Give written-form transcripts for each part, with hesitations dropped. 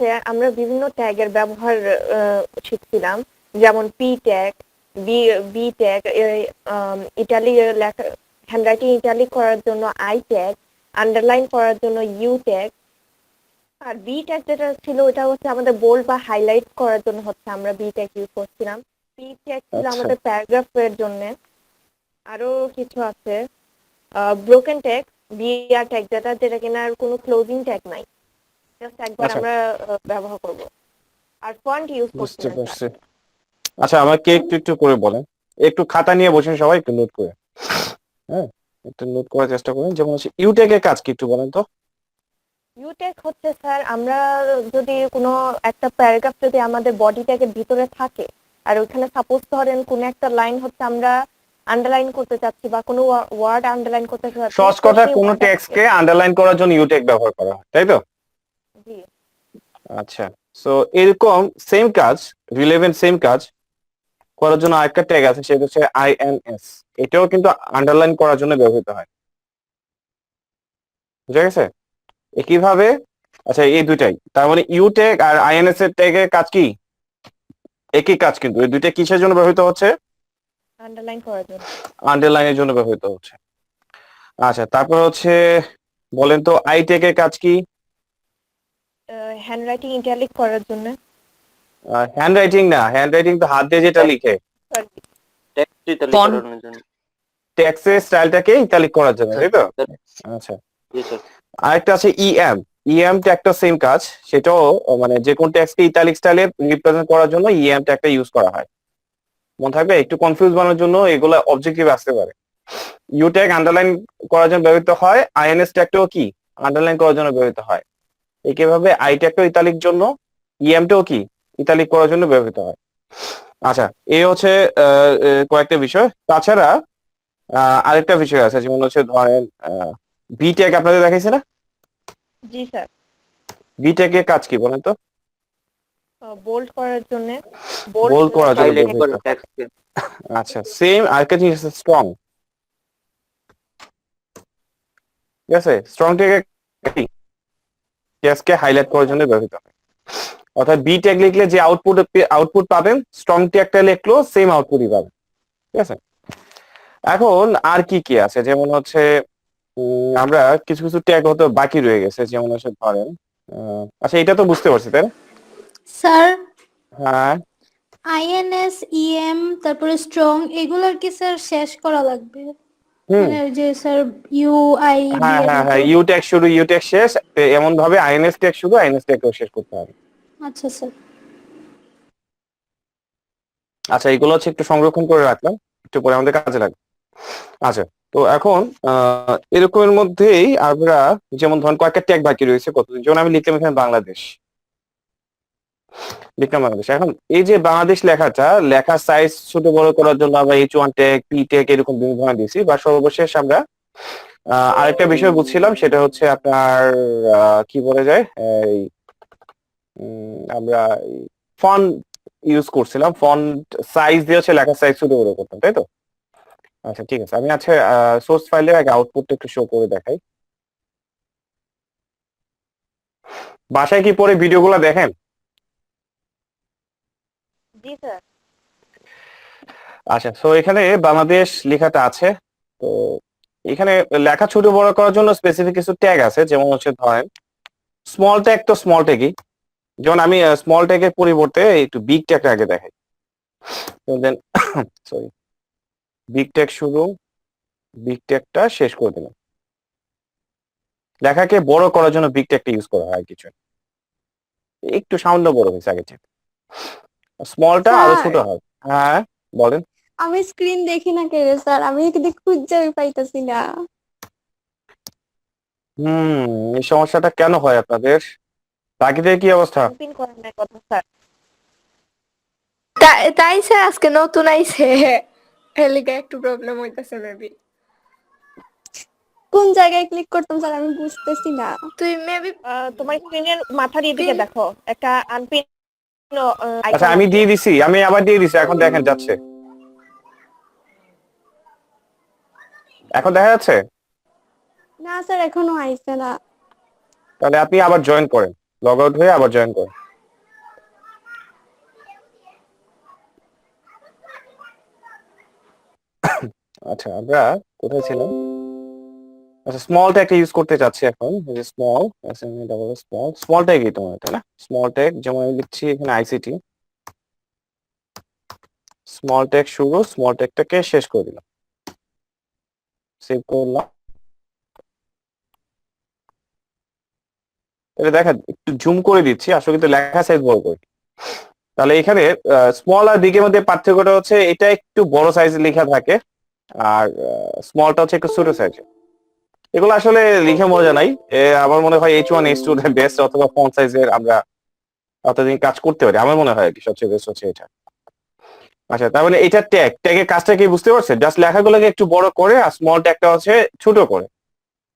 হচ্ছে আমরা বিভিন্ন ট্যাগের ব্যবহার শিখছিলাম, যেমন P tag, B B tag, italic লেখা, হ্যান্ডরাইটিং ইটালিক করার জন্য আই ট্যাগ, আন্ডারলাইন করার জন্য ইউ ট্যাগ। আর বি ট্যাগ যেটা ছিল ওটা হচ্ছে আমাদের বোল্ড বা হাইলাইট করার জন্য হচ্ছে আমরা বি ট্যাগ ইউজ করছিলাম। পি ট্যাগ ছিল আচ্ছা আমাদের প্যারাগ্রাফের জন্য। আরো কিছু আছে, ব্রোকেন ট্যাগ, বিআর ট্যাগ, যেটা কিনা আর কোনো ক্লোজিং ট্যাগ নাই, জাস্ট একবার আচ্ছা, আমরা ব্যবহার করব। আর ফন্ট ইউজ বুঝতে করছিলাম স্যার। পারছি। আচ্ছা, আমাকে একটু একটু করে বলেন। একটু খাতা নিয়ে বসেন, সবাই একটু নোট করে। হ্যাঁ, একটু নোট করার চেষ্টা করুন। যেমন হচ্ছে ইউটেকের কাজ কি একটু বলেন তো। ইউটেক হচ্ছে স্যার, আমরা যদি কোনো একটা প্যারাগ্রাফ যদি আমাদের বডি ট্যাগের ভিতরে থাকে, আর ওইখানে সাপোজ ধরেন কোনো একটা লাইন হচ্ছে আমরা আন্ডারলাইন করতে চাচ্ছি বা কোনো ওয়ার্ড আন্ডারলাইন করতে চাচ্ছি, সহজ তো কথা, সেই কোনো ওয়ার্ডটাকে। টেক্সটকে আন্ডারলাইন করার জন্য ইউটেক ব্যবহার করা হয়, তাই তো? জি। আচ্ছা, সো এরকম সেম কাজ, রিলেভেন্ট সেম কাজ করার জন্য আরেকটা ট্যাগ আছে, সেটা হচ্ছে আইএনএস। এটাও কিন্তু আন্ডারলাইন করার জন্য ব্যবহৃত হয়। বুঝা গেছে? একইভাবে, আচ্ছা এই দুইটাই, তার মানে ইউ ট্যাগ আর আইএনএস এর ট্যাগের কাজ কি? একই কাজ, কিন্তু এই দুইটা কিসের জন্য ব্যবহৃত হচ্ছে? আন্ডারলাইন করার জন্য। আন্ডারলাইনের জন্য ব্যবহৃত হচ্ছে। আচ্ছা, তারপর হচ্ছে বলেন তো আই ট্যাগের কাজ কি? হ্যান্ডরাইটিং ইটালিক করার জন্য। হ্যান্ড রাইটিং না, হ্যান্ড রাইটিং তো হাত দিয়ে যেটা লিখে। সরি। টেক্সট ইতালিক ফন্ট, করানোর জন্য। টেক্সটের স্টাইলটাকে ইতালিক করার জন্য, তাই তো? আচ্ছা, জি স্যার। আরেকটা আছে ইএম। ইএম ট্যাগটা সেম কাজ, সেটাও মানে যে কোন টেক্সটকে ইতালিক স্টাইলে রিপ্রেজেন্ট করার জন্য ইএম ট্যাগটা ইউজ করা হয়। মনে থাকবে, একটু কনফিউজ বানানোর জন্য এগুলা অবজেক্টিভ আসতে পারে। ইউ ট্যাগ আন্ডারলাইন করার জন্য ব্যবহৃত হয়, আইএনএস ট্যাগটাও কি আন্ডারলাইন করার জন্য ব্যবহৃত হয়। একইভাবে আই ট্যাগটাও ইতালিক জন্য, ইএমটাও কি ইতালিক করার জন্য ব্যবহৃত হয়। আচ্ছা, এই হচ্ছে কয়েকটা বিষয়। তাছাড়া আরেকটা বিষয় আছে, যেমন হচ্ছে ধরেন বি ট্যাগ আপনাদের দেখাইছে না? জি স্যার। বি ট্যাগ এর কাজ কি বলেন তো? বোল্ড করার জন্য, বোল্ড বোল্ড করার জন্য হাইলাইট ব্যবহৃত। করে টেক্সটকে। আচ্ছা, সেম আরেকটা জিনিস আছে, স্ট্রং। ঠিক আছে, স্ট্রং ট্যাগ টেক্সটকে হাইলাইট করার জন্য ব্যবহৃত হয়। অর্থাৎ বি ট্যাগ লিখলে যে আউটপুট পাবেন, স্ট্রং ট্যাগটা লিখলেও সেম আউটপুটই পাবেন। ঠিক আছে, এখন আর কি কি আছে, যেমন হচ্ছে আমরা কিছু কিছু ট্যাগ হয়তো বাকি রয়ে গেছে, যেমন হচ্ছে ধরেন আচ্ছা এটা তো বুঝতে পারছি, তাই না? স্যার, হ্যাঁ, আইএনএস ইএম তারপরে স্ট্রং এগুলোর কি স্যার শেষ করা লাগবে? হুম, মানে ওই যে স্যার ইউ আই বি হ্যাঁ এর হ্যাঁ মতো। হ্যাঁ, ইউ ট্যাগ শুরু, ইউ ট্যাগ শেষ, এমন ভাবে আইএনএস ট্যাগ শুরু, আইএনএস ট্যাগও শেষ করতে হবে। আচ্ছা স্যার। আচ্ছা, এগুলো হচ্ছে একটু সংরক্ষণ করে রাখলাম, একটু পরে আমাদের কাজে লাগবে। আচ্ছা, তো এখন এরকমের মধ্যেই আমরা, যেমন ধরেন কয়েকটা ট্যাগ বাকি রয়েছে, কতদিন, যেমন আমি লিখলাম এখানে বাংলাদেশ, লিখলাম বাংলাদেশ। এখন এই যে বাংলাদেশ লেখাটা, লেখার সাইজ ছোট বড় করার জন্য আমরা H1 ট্যাগ, পি ট্যাগ এরকম বিভিন্ন ধরনের দিয়েছি, বা সর্বশেষ আমরা আরেকটা বিষয় বুঝছিলাম, সেটা হচ্ছে আপনার কি বলে যায়, এই আমরা ফন্ট ইউজ করছিলাম, ফন্ট সাইজ দিয়ে হচ্ছে লেখার সাইজ ছোট বড় করতাম, তাই তো? আচ্ছা ঠিক আছে, আমি আচ্ছা সোর্স ফাইলের আগে আউটপুটটা একটু শো করে দেখাই। বাসায় কি পরে ভিডিওগুলো দেখেন? জি স্যার। আচ্ছা, তো এখানে বাংলাদেশ লেখাটা আছে। তো এখানে লেখা ছোট বড় করার জন্য স্পেসিফিক কিছু ট্যাগ আছে, যেমন হচ্ছে ধরেন স্মল ট্যাগ, তো স্মল ট্যাগই, যেমন আমি স্মল ট্যাগের পরিবর্তে একটু বিগ ট্যাগ আগে দেখাই। দেন সরি, বিগ ট্যাগ শুরু, বিগ ট্যাগটা শেষ করে দিলাম। লেখাকে বড় করার জন্য বিগ ট্যাগটা ইউজ করা হয়, আর কিছু না। একটু সামান্য বড় হয়েছে আগে থেকে, স্মলটা আরো স্যার, ছোট হয়। হ্যাঁ, বলেন। আমি স্ক্রিন দেখি না কে রে স্যার, আমি এখানে খুঁজে পাইতাছি না। এই সমস্যাটা কেন হয় আপনাদের? বাকিদের কি অবস্থা? আনপিন করার নাই কথা স্যার। তাই স্যার আজকে নতুন আইছে, এর লিগে একটু প্রবলেম হইতাছে মেবি। কোন জায়গায় ক্লিক করতাম স্যার আমি বুঝতেছি না। তুই মেবি তোমার স্ক্রিনের মাথার এদিকে দেখো, একটা আনপিন আচ্ছা, আইকন আমি আছে। দিয়ে দিছি, আমি আবার দিয়ে দিছি, এখন দেখেন যাচ্ছে, এখন দেখা যাচ্ছে। না স্যার, এখনো আইছে না। তাহলে আপনি আবার জয়েন করেন। লগ আউট হয়ে আবার জয়েন কর। আচ্ছা আমরা কোথায় ছিলাম? আচ্ছা স্মল ট্যাগ ইউজ করতে চাচ্ছি এখন, এই যে স্মল স্মল ট্যাগই তোমার, তাই না? স্মল ট্যাগ যেমন আমি লিখছি এখানে আইসিটি, স্মল ট্যাগ শুরু, স্মল ট্যাগটাকে শেষ করে দিলাম, সেভ করলাম। এটা দেখা একটু জুম করে দিচ্ছি, আসলে কিন্তু লেখা সাইজ বড় করে। তাহলে এখানে স্মল আর বিগের মধ্যে পার্থক্যটা হচ্ছে এটা একটু বড় সাইজে লেখা থাকে, আর স্মলটা হচ্ছে একটু ছোট সাইজে। এগুলো আসলে লিখে মজা নাই। আমার মনে হয় H1 H2 বেস্ট, অথবা ফন্ট সাইজের আমরা অতদিন কাজ করতে পারি, আমার মনে হয় আর কি সবচেয়ে বেস্ট হচ্ছে এটা। আচ্ছা তার মানে এটা ট্যাগের কাজটা কি বুঝতে পারছেন? জাস্ট লেখাগুলোকে একটু বড় করে আর স্মল ট্যাগটা হচ্ছে ছোট করে।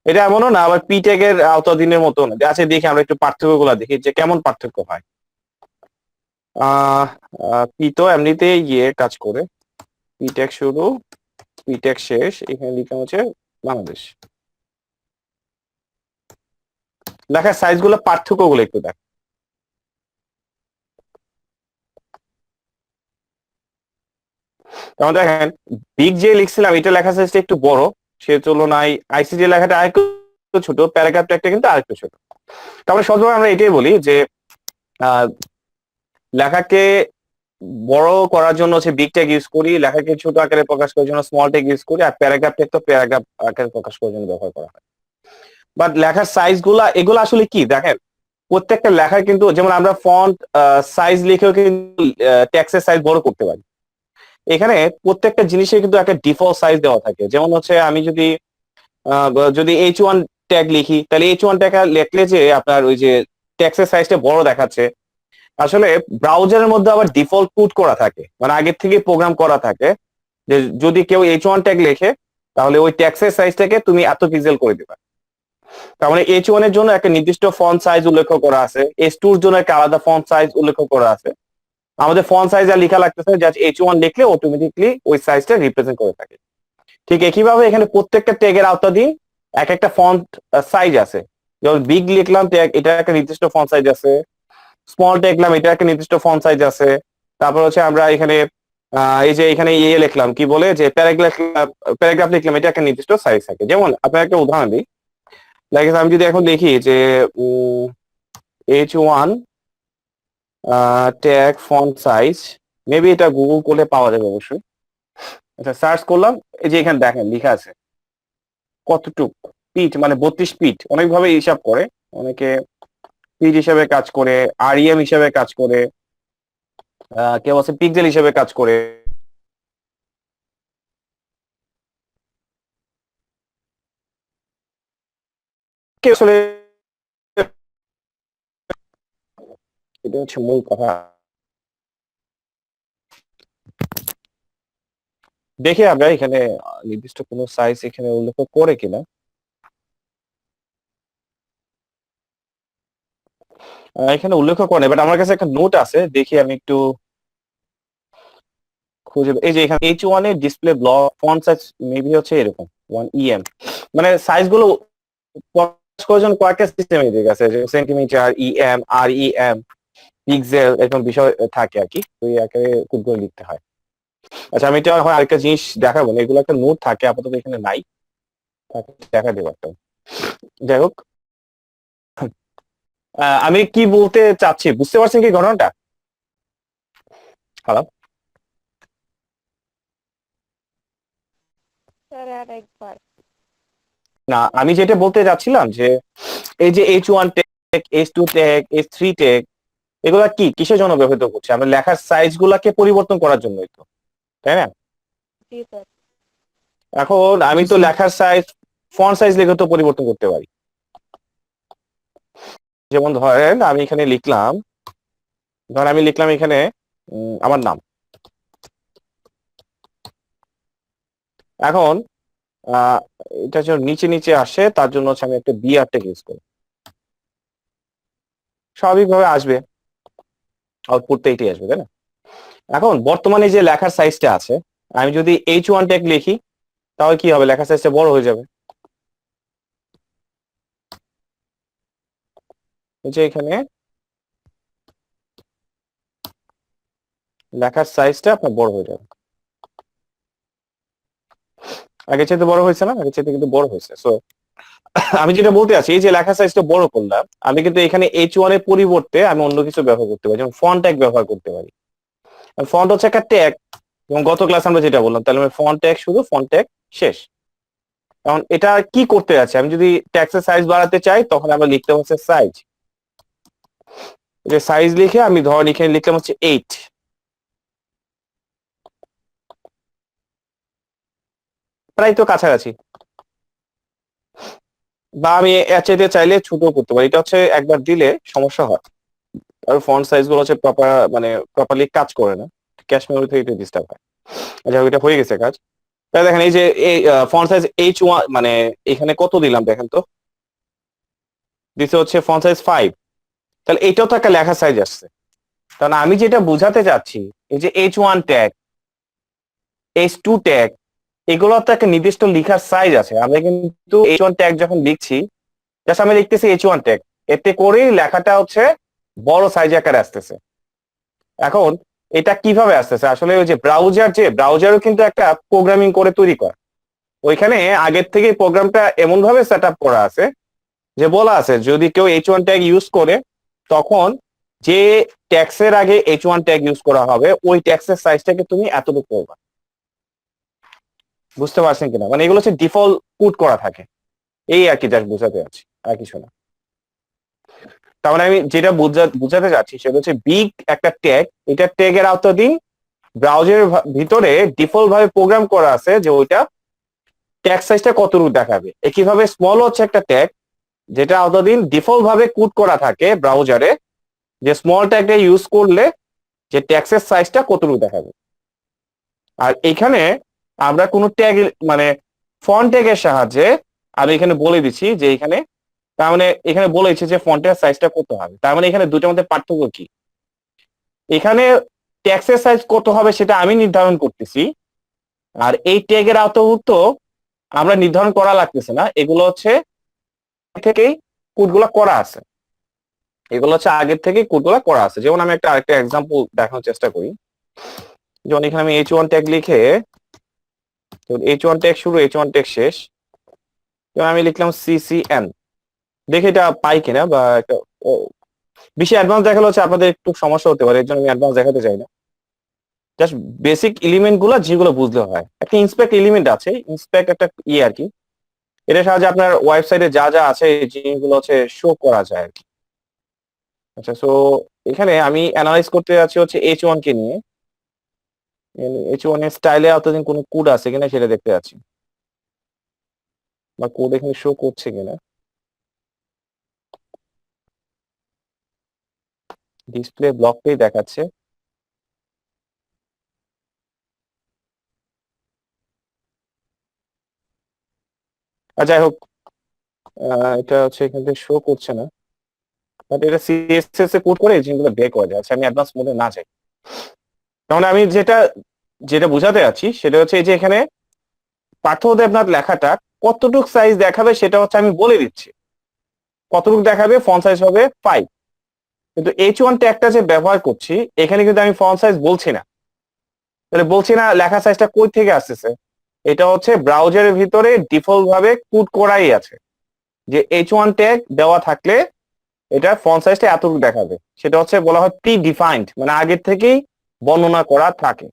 এটা এমনও না আবার পি ট্যাগের আওতাধীনের মতো না। আচ্ছা দেখি আমরা একটু পার্থক্যগুলো দেখি যে কেমন পার্থক্য হয়। পি তো এমনিতে ইয়ে কাজ করে, পি ট্যাগ শুরু, পি ট্যাগ শেষ, এখানে লিখা হচ্ছে বাংলাদেশ। লেখার সাইজগুলো পার্থক্যগুলো একটু দেখ। যেমন দেখেন বিগ যে লিখছিলাম এটা লেখা সাইজটা একটু বড়, সে তুলনায় আইসিজি লেখাটা আরেকটু ছোট, প্যারাগ্রাফ ট্যাগটা কিন্তু আরেকটু ছোট। তারপরে সবসময় আমরা এটাই বলি যে লেখাকে বড় করার জন্য হচ্ছে বিগ ট্যাগ ইউজ করি, লেখাকে ছোট আকারে প্রকাশ করার জন্য স্মল ট্যাগ ইউজ করি, আর প্যারাগ্রাফ ট্যাগ তো প্যারাগ্রাফ আকারে প্রকাশ করার জন্য ব্যবহার করা হয়। বাট লেখার সাইজ গুলা এগুলো আসলে কি দেখেন, প্রত্যেকটা লেখার কিন্তু যেমন আমরা ফন্ট সাইজ লিখেও কিন্তু টেক্সটের সাইজ বড় করতে পারি। এখানে প্রত্যেকটা জিনিসের কিন্তু একটা ডিফল্ট সাইজ দেওয়া থাকে। যেমন হচ্ছে আমি যদি যদি H1 ট্যাগ লিখি, তাহলে H1 ট্যাগ লিখলে যে আপনার ওই যে টেক্সটের সাইজটা বড় দেখাচ্ছে, আসলে ব্রাউজারের মধ্যে আবার ডিফল্ট পুট করা থাকে, মানে আগের থেকে প্রোগ্রাম করা থাকে যে যদি কেউ H1 ট্যাগ লেখে তাহলে ওই ট্যাক্সের সাইজটাকে তুমি এত পিক্সেল করে দিবা। তার মানে H1 এর জন্য একটা নির্দিষ্ট ফন্ট সাইজ উল্লেখ করা আছে, H2 এর জন্য একটা আলাদা ফন্ট সাইজ উল্লেখ করা আছে। আমাদের ফন্ট সাইজ আর লেখা লাগতেছে, জাস্ট H1 লিখলে অটোমেটিকলি ওই সাইজটা রিপ্রেজেন্ট করে থাকে। ঠিক একইভাবে এখানে প্রত্যেকটা ট্যাগের আওতাধীন এক একটা ফন্ট সাইজ আছে। যেমন বিগ লিখলাম ট্যাগ, এটা একটা নির্দিষ্ট ফন্ট সাইজ আছে, স্মল ট্যাগ লিখলাম এটা একটা নির্দিষ্ট ফন্ট সাইজ আছে। তারপর হচ্ছে আমরা এখানে এই যে এখানে ইয়ে লিখলাম কি বলে যে প্যারাগ্রাফ লিখলাম, এটা একটা নির্দিষ্ট সাইজ থাকে। যেমন আপনার একটা উদাহরণ দিই, লাইক আমি যদি এখন দেখি যে H1 tag font size, maybe এটা গুগল করলে পাওয়া যাবে অবশ্যই। আচ্ছা সার্চ করলাম, এই যে এখানে দেখেন লেখা আছে কতটুক পিট, মানে 32 পিট। অনেকভাবে হিসাব করে, অনেকে পিট হিসাবে কাজ করে, আরইএম হিসাবে কাজ করে, কেউ আছে পিক্সেল হিসাবে কাজ করে। কেউ আসলে এটা হচ্ছে মূল কথা। দেখি আমরা এখানে নির্দিষ্ট কোনো সাইজ এখানে উল্লেখ করে কিনা। এখানে উল্লেখ করে বাট আমার কাছে একটা নোট আছে, দেখি আমি একটু খুঁজে। এই যে এখানে H1 এর display block font size maybe হচ্ছে এরকম 1 EM, মানে সাইজ গুলো প্রকাশ করার জন্য কয়েকটা সিস্টেম এদিকে আছে, যে সেন্টিমিটার, EM, REM, পিক্সেল, এরকম বিষয় থাকে আর কি। তো এই আকারে খুব করে লিখতে হয়। আচ্ছা আমি এটা হয় আরেকটা জিনিস দেখাবো না, এগুলো একটা নোট থাকে, আপাতত এখানে নাই, দেখা দেবো একটা। যাই হোক, আমি কি বলতে চাচ্ছি বুঝতে পারছেন কি ঘটনাটা? হ্যালো? স্যার আর একবার। না আমি যেটা বলতে চাচ্ছিলাম যে এই যে H1 tag, H2 tag, H3 tag, এগুলা কি কিসের জন্য ব্যবহৃত করছে? আমরা লেখার সাইজ গুলাকে পরিবর্তন করার জন্যই তো, তাই না? জি স্যার। এখন আমি জি তো স্যার। লেখার সাইজ ফন্ট সাইজ লিখে তো পরিবর্তন করতে পারি। যেমন ধরেন আমি এখানে লিখলাম, ধরেন আমি লিখলাম এখানে আমার নাম। এখন আহ এটা যেন নিচে নিচে আসে তার জন্য হচ্ছে আমি একটা বিআর ট্যাগ ইউজ করি, স্বাভাবিকভাবে আসবে, আউটপুটটা এটাই আসবে, তাই না? এখন বর্তমানে যে লেখার সাইজটা আছে, আমি যদি H1 ট্যাগ লিখি তাহলে কি হবে, লেখার সাইজটা বড় হয়ে যাবে। এই যে এখানে লেখার সাইজটা আপনার বড় হয়ে যাবে। আগের চাইতে বড় হয়েছে না? আগের চাইতে কিন্তু বড় হয়েছে। সো আমি যেটা বলতে আছি, এই যে লেখার সাইজটা বড় করলাম, আমি কিন্তু এখানে H1 এর পরিবর্তে আমি অন্য কিছু ব্যবহার করতে পারি, যেমন ফন্ট ট্যাগ ব্যবহার করতে পারি। ফন্ট হচ্ছে একটা ট্যাগ, এবং গত ক্লাস আমরা যেটা বললাম, তাহলে আমি ফন্ট ট্যাগ শুরু, ফন্ট ট্যাগ শেষ। এখন এটা কি করতে আছে, আমি যদি ট্যাক্সের সাইজ বাড়াতে চাই তখন আমরা লিখতে হচ্ছে সাইজ। যে সাইজ লিখে আমি ধরেন এখানে লিখলাম হচ্ছে 8, প্রায় তো কাছাকাছি। বা আমি এর চাইতে চাইলে ছোট করতে পারি, এটা হচ্ছে একবার দিলে সমস্যা হয়, আর ফন্ট সাইজ গুলো হচ্ছে প্রপার মানে প্রপারলি কাজ করে না, ক্যাশ মেমরি থেকে একটু ডিস্টার্ব হয়। আচ্ছা, এটা হয়ে গেছে কাজ। তাই দেখেন এই যে এই ফন্ট সাইজ H1, মানে এখানে কত দিলাম দেখেন তো, দিছে হচ্ছে ফন্ট সাইজ 5। তাহলে এটাও তো একটা লেখা সাইজ আসছে। কারণ আমি যেটা বোঝাতে চাচ্ছি, এই যে H1 ট্যাগ, H2 ট্যাগ, এগুলোর তো একটা নির্দিষ্ট লেখার সাইজ আছে। আমরা কিন্তু H1 ট্যাগ যখন লিখছি, জাস্ট আমি লিখতেছি H1 ট্যাগ, এতে করেই লেখাটা হচ্ছে বড় সাইজ আকারে আসতেছে। এখন এটা কিভাবে আসতেছে, আসলে ওই যে ব্রাউজারও কিন্তু একটা প্রোগ্রামিং করে তৈরি করে। ওইখানে আগের থেকে প্রোগ্রামটা এমন ভাবে সেট আপ করা আছে যে বলা আছে যদি কেউ H1 ট্যাগ ইউজ করে, তখন যে ট্যাক্সের আগে H1 ট্যাগ ইউজ করা হবে ওই ট্যাক্সের সাইজটাকে তুমি এতটুকু করবা। বুঝতে পারছেন কিনা? মানে এগুলো হচ্ছে ডিফল্ট পুট করা থাকে, এই আর কি, জাস্ট বোঝাতে যাচ্ছি, আর কিছু না। তার মানে আমি যেটা বোঝাতে যাচ্ছি সেটা হচ্ছে বিগ একটা ট্যাগ, এটা ট্যাগের আওতাধীন ব্রাউজারের ভিতরে ডিফল্ট ভাবে প্রোগ্রাম করা আছে যে ওইটা ট্যাগ সাইজটা কতটুকু দেখাবে। একইভাবে স্মল হচ্ছে একটা ট্যাগ, যেটা আওতাধীন ডিফল্ট ভাবে কোড করা থাকে ব্রাউজারে, যে স্মল ট্যাগটা ইউজ করলে যে ট্যাক্সের সাইজটা কতটুকু দেখাবে। আর এখানে আমরা কোনো ট্যাগ মানে ফন্ট ট্যাগের সাহায্যে আমি এখানে বলে দিচ্ছি যে এখানে, তার মানে এখানে বলেছে যে ফন্টের সাইজটা কত হবে। তার মানে এখানে দুটোর মধ্যে পার্থক্য কি, এখানে ট্যাক্সের সাইজ কত হবে সেটা আমি নির্ধারণ করতেছি, আর এই ট্যাগের আওতাভুক্ত আমরা নির্ধারণ করা লাগতেছে না। এগুলো হচ্ছে থেকেই কোডগুলো করা আছে, এগুলো হচ্ছে আগের থেকে কোডগুলো করা আছে। যেমন আমি আরেকটা এক্সাম্পল দেখানোর চেষ্টা করি। যেমন এখানে আমি H1 ট্যাগ লিখে, H1 ট্যাগ শুরু, H1 ট্যাগ শেষ, যেমন আমি লিখলাম CCN, দেখে এটা পাই কিনা, বা একটা বেশি অ্যাডভান্স দেখালে হচ্ছে আপনাদের একটু সমস্যা হতে পারে, এর জন্য আমি অ্যাডভান্স দেখাতে চাই না। জাস্ট বেসিক এলিমেন্ট গুলো যেগুলো বুঝতে হয়, একটা ইন্সপেক্ট এলিমেন্ট আছে, ইন্সপেক্ট একটা আর কি, এটার সাহায্যে আপনার ওয়েবসাইটে যা যা আছে এই জিনিসগুলো হচ্ছে শো করা যায় আর কি। আচ্ছা, সো এখানে আমি অ্যানালাইজ করতে যাচ্ছি হচ্ছে H1 কে নিয়ে, H1 এর স্টাইলে অতদিন কোনো কোড আছে কিনা সেটা দেখতে যাচ্ছি, বা কোড এখানে শো করছে কিনা। ডিসপ্লে ব্লকটাই দেখাচ্ছে। আর যাই হোক, এটা হচ্ছে এখান থেকে শো করছে না, বাট এটা CSS এ কোড করে এই জিনিসগুলো বের করা যায়। আচ্ছা, আমি অ্যাডভান্স মোডে না যাই, তাহলে আমি যেটা যেটা বোঝাতে যাচ্ছি সেটা হচ্ছে এই যে এখানে পার্থদেবনাথ লেখাটা কতটুকু সাইজ দেখাবে সেটা হচ্ছে আমি বলে দিচ্ছি। কতটুকু দেখাবে, ফন্ট সাইজ হবে 5। কিন্তু H1 ট্যাগটা যে ব্যবহার করছি এখানে কিন্তু আমি ফন্ট সাইজ বলছি না। তাহলে বলছি না লেখা সাইজটা কই থেকে আসতেছে, এটা হচ্ছে ব্রাউজারের ভিতরে ডিফল্ট ভাবে কোড করাই আছে যে H1 ট্যাগ দেওয়া থাকলে এটা ফন্ট সাইজটা এতটুকু দেখাবে। সেটা হচ্ছে বলা হয় প্রি ডিফাইন্ড, মানে আগের থেকেই বর্ণনা করা থাকে।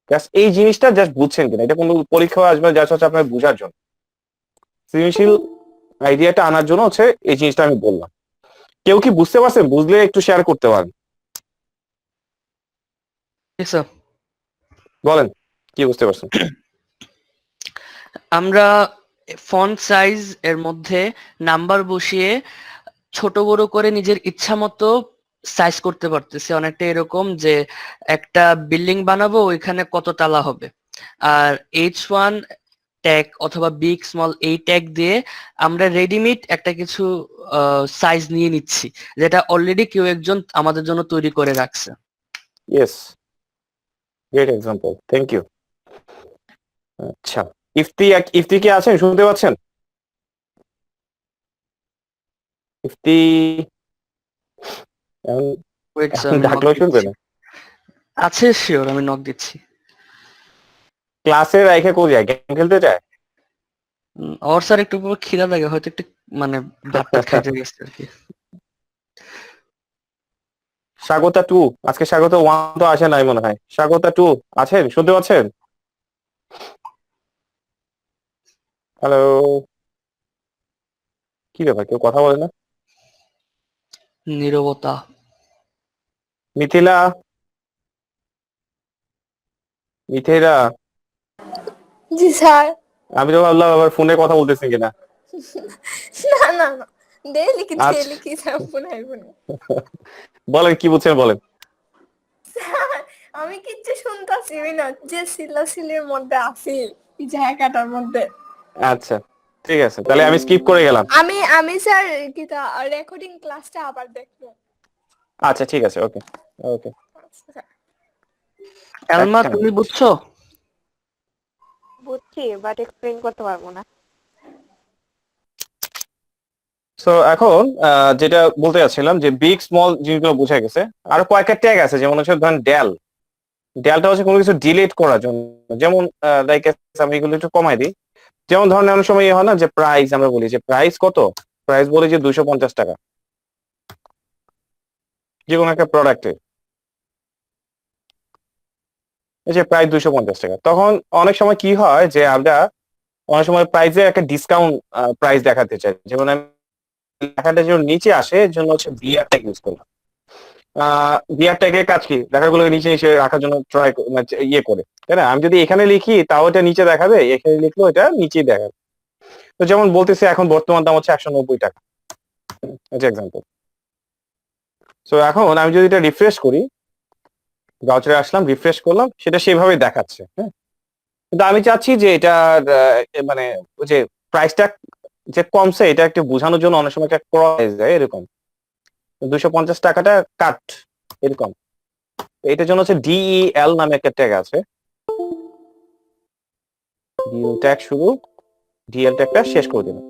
জাস্ট এই জিনিসটা জাস্ট বুঝছেন কিনা, এটা কোনো পরীক্ষা আসবে জাস্ট হচ্ছে আপনার বোঝার জন্য, সৃজনশীল আইডিয়াটা আনার জন্য হচ্ছে এই জিনিসটা আমি বললাম। কেউ কি বুঝতে পারছেন? বুঝলে একটু শেয়ার করতে পারেন, স্যার, বলেন কি বুঝতে পারছেন। আমরা ফন্ট সাইজ এর মধ্যে নাম্বার বসিয়ে ছোট বড় করে নিজের ইচ্ছা মতো সাইজ করতে পারতেছি। অনেকটা এরকম যে একটা বিল্ডিং বানাবো, ওইখানে কত তালা হবে, আর H1 ট্যাগ অথবা বিগ স্মল এই ট্যাগ দিয়ে আমরা রেডিমেড একটা কিছু সাইজ নিয়ে নিচ্ছি, যেটা অলরেডি কেউ একজন আমাদের জন্য তৈরি করে রাখছে। Yes, great example, thank you. আচ্ছা, ইফতি কি আছেন, শুনতে পাচ্ছেন? ইফতি এখন ওয়েট স্যার, এখন আমি নক ডাকলেও শুনবে দিচ্ছি। না। আছে শিওর, আমি নক দিচ্ছি। ক্লাসে রাইখে কই যায়, গেম খেলতে যায়? ওর স্যার একটু পর খিদা লাগে, হয়তো একটু মানে ভাত টাত খাইতে গেছে আর কি। স্বাগতা টু, আজকে স্বাগত ওয়ান তো আসে নাই মনে হয়। স্বাগতা টু আছেন, শুনতে পাচ্ছেন? হ্যালো, কি ব্যাপার কেউ কথা বলে না? নীরবতা। মিথিলা, মিথিলা, জি স্যার। আমি তো ভাবলাম আবার ফোনে কথা বলতেছি কিনা। না না না, লিখি আচ্ছা, লিখি স্যার, ফোন আইবো না। বলেন কি বলছেন বলেন। স্যার, আমি কিচ্ছু শুনতাছি না, যে সিলাসিলির মধ্যে আছি এই জায়গাটার মধ্যে। আচ্ছা ঠিক আছে, তাহলে আমি স্কিপ করে গেলাম। আমি স্যার কিটা রেকর্ডিং ক্লাসটা আবার দেখবো। আচ্ছা ঠিক আছে, ওকে ওকে। আচ্ছা, এলমা, একটা তুমি মিনিট। বুঝছো? বুঝছি, বাট এক্সপ্লেইন করতে পারবো না। সো এখন যেটা বলতে যাচ্ছিলাম যে বিগ স্মল জিনিসগুলো বোঝা গেছে। আর কয়েকটা ট্যাগ আছে, যেমন হচ্ছে ধরেন ডেল। ডেলটা হচ্ছে কোনো কিছু ডিলিট করার জন্য, যেমন লাইক আমি এগুলো একটু কমাই দিই। যেমন ধরেন অনেক সময় হয় না যে প্রাইস, আমরা বলি যে প্রাইস কত, প্রাইস বলি যে 250 টাকা যে কোনো একটা প্রোডাক্টের, এই যে প্রাইস 250 টাকা। তখন অনেক সময় কি হয় যে আমরা অনেক সময় প্রাইসে একটা ডিসকাউন্ট প্রাইস দেখাতে চাই, যেমন আমি লেখাটা যেন নিচে আসে এর জন্য হচ্ছে বিআর ট্যাগ ইউজ করলাম। বিআর ট্যাগের কাজ কি, লেখাগুলো নিচে নিচে রাখার জন্য ট্রাই ইয়ে করে, তাই না? আমি যদি এখানে লিখি তাও এটা নিচে দেখাবে, এখানে লিখলেও এটা নিচেই দেখাবে। তো যেমন বলতেছে এখন বর্তমান দাম হচ্ছে 190 টাকা, এক্সাম্পল। তো এখন আমি যদি এটা রিফ্রেশ করি, ব্রাউজারে আসলাম, রিফ্রেশ করলাম, সেটা সেভাবেই দেখাচ্ছে, হ্যাঁ। কিন্তু আমি চাচ্ছি যে এটার মানে ওই যে প্রাইসটা যে কমছে এটা একটু বোঝানোর জন্য অনেক সময় একটা ক্রস যায় এরকম, 250 টাকাটা কাট এরকম। এটার জন্য হচ্ছে ডিইএল নামে একটা ট্যাগ আছে, ডিএল ট্যাগ শুরু, ডিএল ট্যাগটা শেষ করে দিলাম।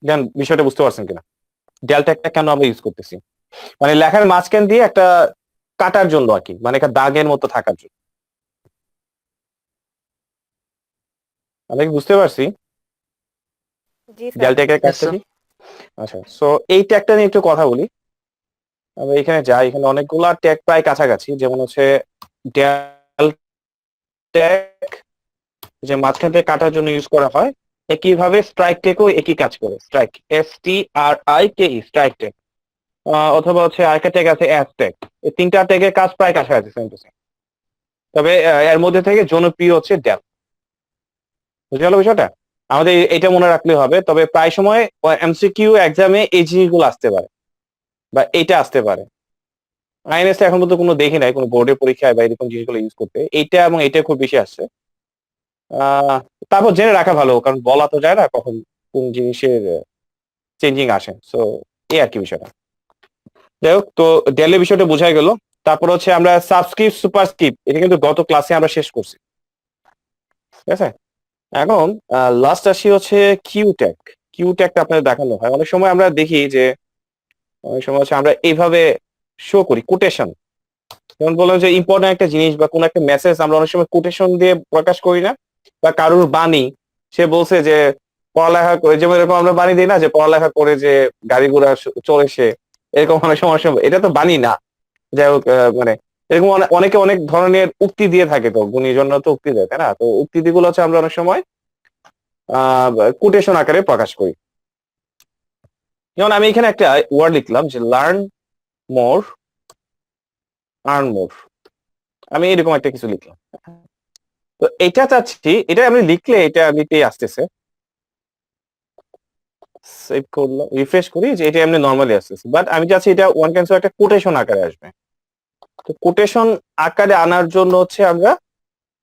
দেন বিষয়টা বুঝতে পারছেন কিনা, ডেল ট্যাগটা কেন আমরা ইউজ করতেছি, মানে লেখার মাঝখান দিয়ে একটা কাটার জন্য আর কি, মানে একটা দাগের মতো থাকার জন্য। আমি কি বুঝতে পারছি জি স্যার। ডেল ট্যাগের Yes, কাজটা sir. কি? আচ্ছা, সো এই ট্যাগটা নিয়ে একটু কথা বলি। আমরা এখানে যাই, এখানে অনেকগুলা ট্যাগ প্রায় কাছাকাছি, যেমন হচ্ছে ডেল ট্যাগ যে মাঝখান থেকে কাটার জন্য ইউজ করা হয়, একইভাবে স্ট্রাইক ট্যাগও একই কাজ করে, স্ট্রাইক, STRIKE, স্ট্রাইক ট্যাগ। অথবা হচ্ছে আরেকটা ট্যাগ আছে অ্যাস ট্যাগ। এই তিনটা ট্যাগের কাজ প্রায় কাছাকাছি, সেম টু সেম। তবে এর মধ্যে থেকে জনপ্রিয় হচ্ছে ডেল। বুঝে গেল বিষয়টা? আমাদের এটা মনে রাখলে হবে। তবে প্রায় সময় এমসিকিউ এক্সামে এই জিনিসগুলো আসতে পারে, বা এইটা আসতে পারে। আইএনএস এখন পর্যন্ত কোনো দেখি নাই কোনো বোর্ডের পরীক্ষায় বা এরকম জিনিসগুলো ইউজ করতে, এইটা এবং এইটা খুব বেশি আসছে। আহ তারপর জেনে রাখা ভালো, কারণ বলা তো যায় না কখন কোন জিনিসের চেঞ্জিং আসে। সো এই আর কি বিষয়টা। যাই হোক, তো ডেলের বিষয়টা বোঝা গেল। তারপর হচ্ছে আমরা সাবস্ক্রিপ্ট সুপারস্ক্রিপ্ট, এটা কিন্তু গত ক্লাসে আমরা শেষ করছি, ঠিক আছে? এখন লাস্ট আসি হচ্ছে কিউ ট্যাগ। কিউ ট্যাগটা আপনাদের দেখানো হয় অনেক সময়, আমরা দেখি যে অনেক সময় হচ্ছে আমরা এইভাবে শো করি কোটেশন। যেমন বললাম যে ইম্পর্টেন্ট একটা জিনিস বা কোন একটা মেসেজ আমরা অনেক সময় কোটেশন দিয়ে প্রকাশ করি না, বা কারুর বাণী, সে বলছে যে পড়ালেখা করে, যেমন এরকম আমরা বাণী দিই না যে পড়ালেখা করে যে গাড়ি ঘোড়া চলে সে, এরকম অনেক সময় এটা তো বাণী না। যাই হোক, মানে এরকম অনেকে অনেক ধরনের উক্তি দিয়ে থাকে, তো গুণীজনরা তো উক্তি দেয়, তাই না? তো উক্তি গুলো হচ্ছে আমরা অনেক সময় কোটেশন আকারে প্রকাশ করি। যেমন আমি এখানে একটা ওয়ার্ড লিখলাম যে লার্ন মোর, আর্ন মোর, আমি এরকম একটা কিছু লিখলাম। তো এটা চাচ্ছি, এটা আমি লিখলে এটা এমনিতেই আসতেছে, সেভ করলাম, রিফ্রেশ করি, যে এটা এমনি নর্মালি আসতেছে, বাট আমি চাচ্ছি এটা ওয়ান ক্যান্সেল একটা কোটেশন আকারে আসবে। তো কোটেশন আকারে আনার জন্য হচ্ছে আমরা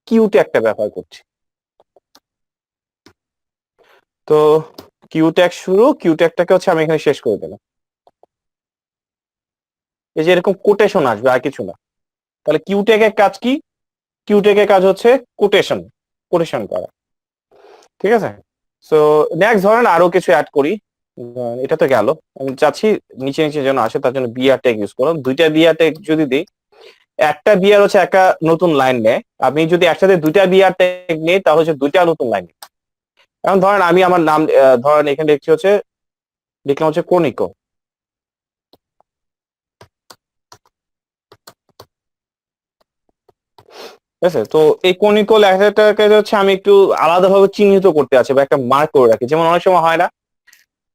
কিউ ট্যাগটা ব্যবহার করছি। তো কিউ ট্যাগ শুরু, কিউ ট্যাগটাকে হচ্ছে আমি এখানে শেষ করে দিলাম। এই যে এরকম কোটেশন আসবে, আর কিছু না। তাহলে কিউ ট্যাগের কাজ কি? কিউ ট্যাগের কাজ হচ্ছে কোটেশন, কোটেশন করা, ঠিক আছে? সো নেক্সট ধরেন আরো কিছু অ্যাড করি। এটা তো গেল, আমি চাচ্ছি নিচে নিচে যেন আসে, তার জন্য বিআর ট্যাগ ইউজ করলাম। দুইটা বিআর ট্যাগ যদি দিই, একটা বিআর হচ্ছে একটা নতুন লাইন নেয়, আপনি যদি একসাথে দুইটা বিআর ট্যাগ নেই তাহলে হচ্ছে দুইটা নতুন লাইন। এখন ধরেন আমি আমার নাম ধরেন এখানে লিখছি হচ্ছে, লিখলাম হচ্ছে কনিকো। ঠিক আছে, তো এই কনিকো লেখাটাকে হচ্ছে আমি একটু আলাদাভাবে চিহ্নিত করতে আছে বা একটা মার্ক করে রাখি। যেমন অনেক সময় হয় না,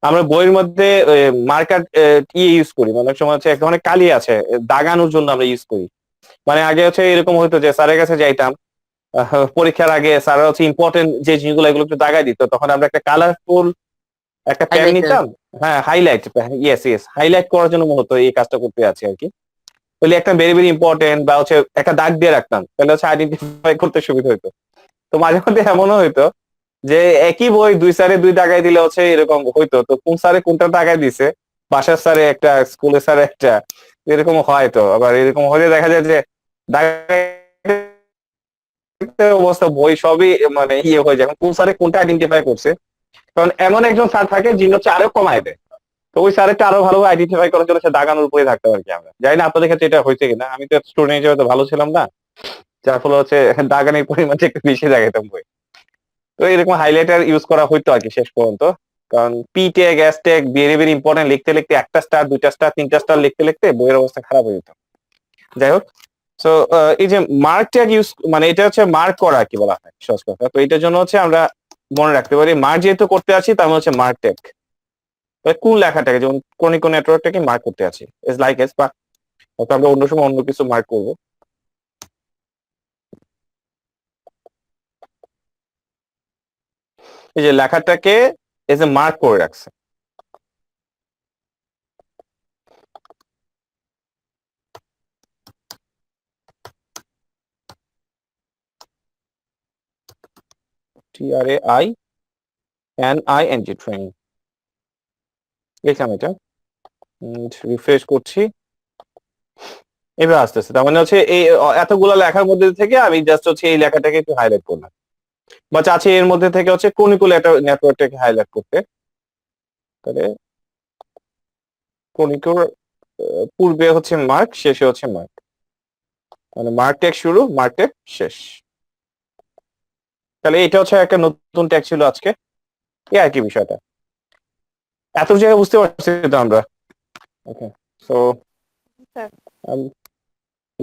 আমরা বইয়ের মধ্যে মার্কার ইউজ করি, মানে অনেক সময় হচ্ছে এক ধরনের কালি আছে দাগানোর জন্য আমরা ইউজ করি। মানে আগে হচ্ছে এরকম হতো যে স্যারের কাছে যাইতাম পরীক্ষার আগে, স্যার হচ্ছে ইম্পর্টেন্ট যে জিনিসগুলো এগুলো একটু দাগাই দিত, তখন আমরা একটা কালারফুল একটা পেন হাইলাইটার। নিতাম। হ্যাঁ, হাইলাইট, ইয়েস ইয়েস, হাইলাইট করার জন্য মূলত এই কাজটা করতে আছে আর কি। তাহলে একটা ভেরি ভেরি ইম্পর্টেন্ট বা হচ্ছে একটা দাগ দিয়ে রাখতাম, তাহলে হচ্ছে আইডেন্টিফাই করতে সুবিধা হতো। তো মাঝে মধ্যে এমনও হইতো যে একই বই দুই স্যারে দুই দাগাই দিলে হচ্ছে এরকম হইতো, তো কোন স্যারে কোনটা দাগাই দিছে, বাসার স্যারে একটা, স্কুলের স্যারে একটা, এরকম হয়। তো আবার এরকম হলে দেখা যায় যে দাগাইতে অবস্থা বই সবই মানে ইয়ে হয়ে যায়, এখন কোন স্যারে কোনটা আইডেন্টিফাই করছে। কারণ এমন একজন স্যার থাকে যিনি হচ্ছে আরো কমায় দেয়, তো ওই স্যারটা আরো ভালোভাবে আইডেন্টিফাই করার জন্য সে দাগানোর উপরে থাকতে পারি কি আমরা জানি না। আপনাদের ক্ষেত্রে এটা হয়েছে কিনা, আমি তো স্টুডেন্ট হিসেবে তো ভালো ছিলাম না, যার ফলে হচ্ছে দাগানোর পরিমাণটা একটু বেশি দাগাইতাম বই। তো এরকম হাইলাইটার ইউজ করা হইতো আর কি শেষ পর্যন্ত। কারণ P tag, S tag very very important, লিখতে লিখতে একটা স্টার, দুইটা স্টার, তিনটা স্টার লিখতে লিখতে বইয়ের অবস্থা খারাপ হয়ে যেত। যাই হোক, তো এই যে মার্ক ট্যাগ ইউজ, মানে এটা হচ্ছে মার্ক করা আর কি বলা হয় সহজ কথা। তো এটার জন্য হচ্ছে আমরা মনে রাখতে পারি মার্ক যেহেতু করতে আছি তার মানে হচ্ছে মার্ক ট্যাগ কোন লেখাটাকে, যেমন কোন নেটওয়ার্কটাকে মার্ক করতে আছি, ইজ লাইক এস, বা হয়তো আমরা অন্য সময় অন্য কিছু মার্ক করবো। এই যে লেখাটাকে এজ এ মার্ক করে রাখছে। TRAINING, ট্রেনিং লিখলাম এটা, রিফ্রেশ করছি, এবার আসতেছে। তার মানে হচ্ছে এই এতগুলা লেখার মধ্যে থেকে আমি জাস্ট হচ্ছে এই লেখাটাকে একটু হাইলাইট করলাম, বা চাচ্ছি এর মধ্যে থেকে হচ্ছে কোনিকুল নেটওয়ার্কটাকে হাইলাইট করতে। তাহলে কোনিকুল পূর্বে হচ্ছে মার্ক, শেষে হচ্ছে মার্ক, মানে মার্ক ট্যাগ শুরু, মার্ক ট্যাগ শেষ। তাহলে এটা হচ্ছে একটা নতুন ট্যাগ ছিল আজকে, এই আর কি বিষয়টা। এত জায়গায় বুঝতে পারছি তো আমরা। ওকে, সো স্যার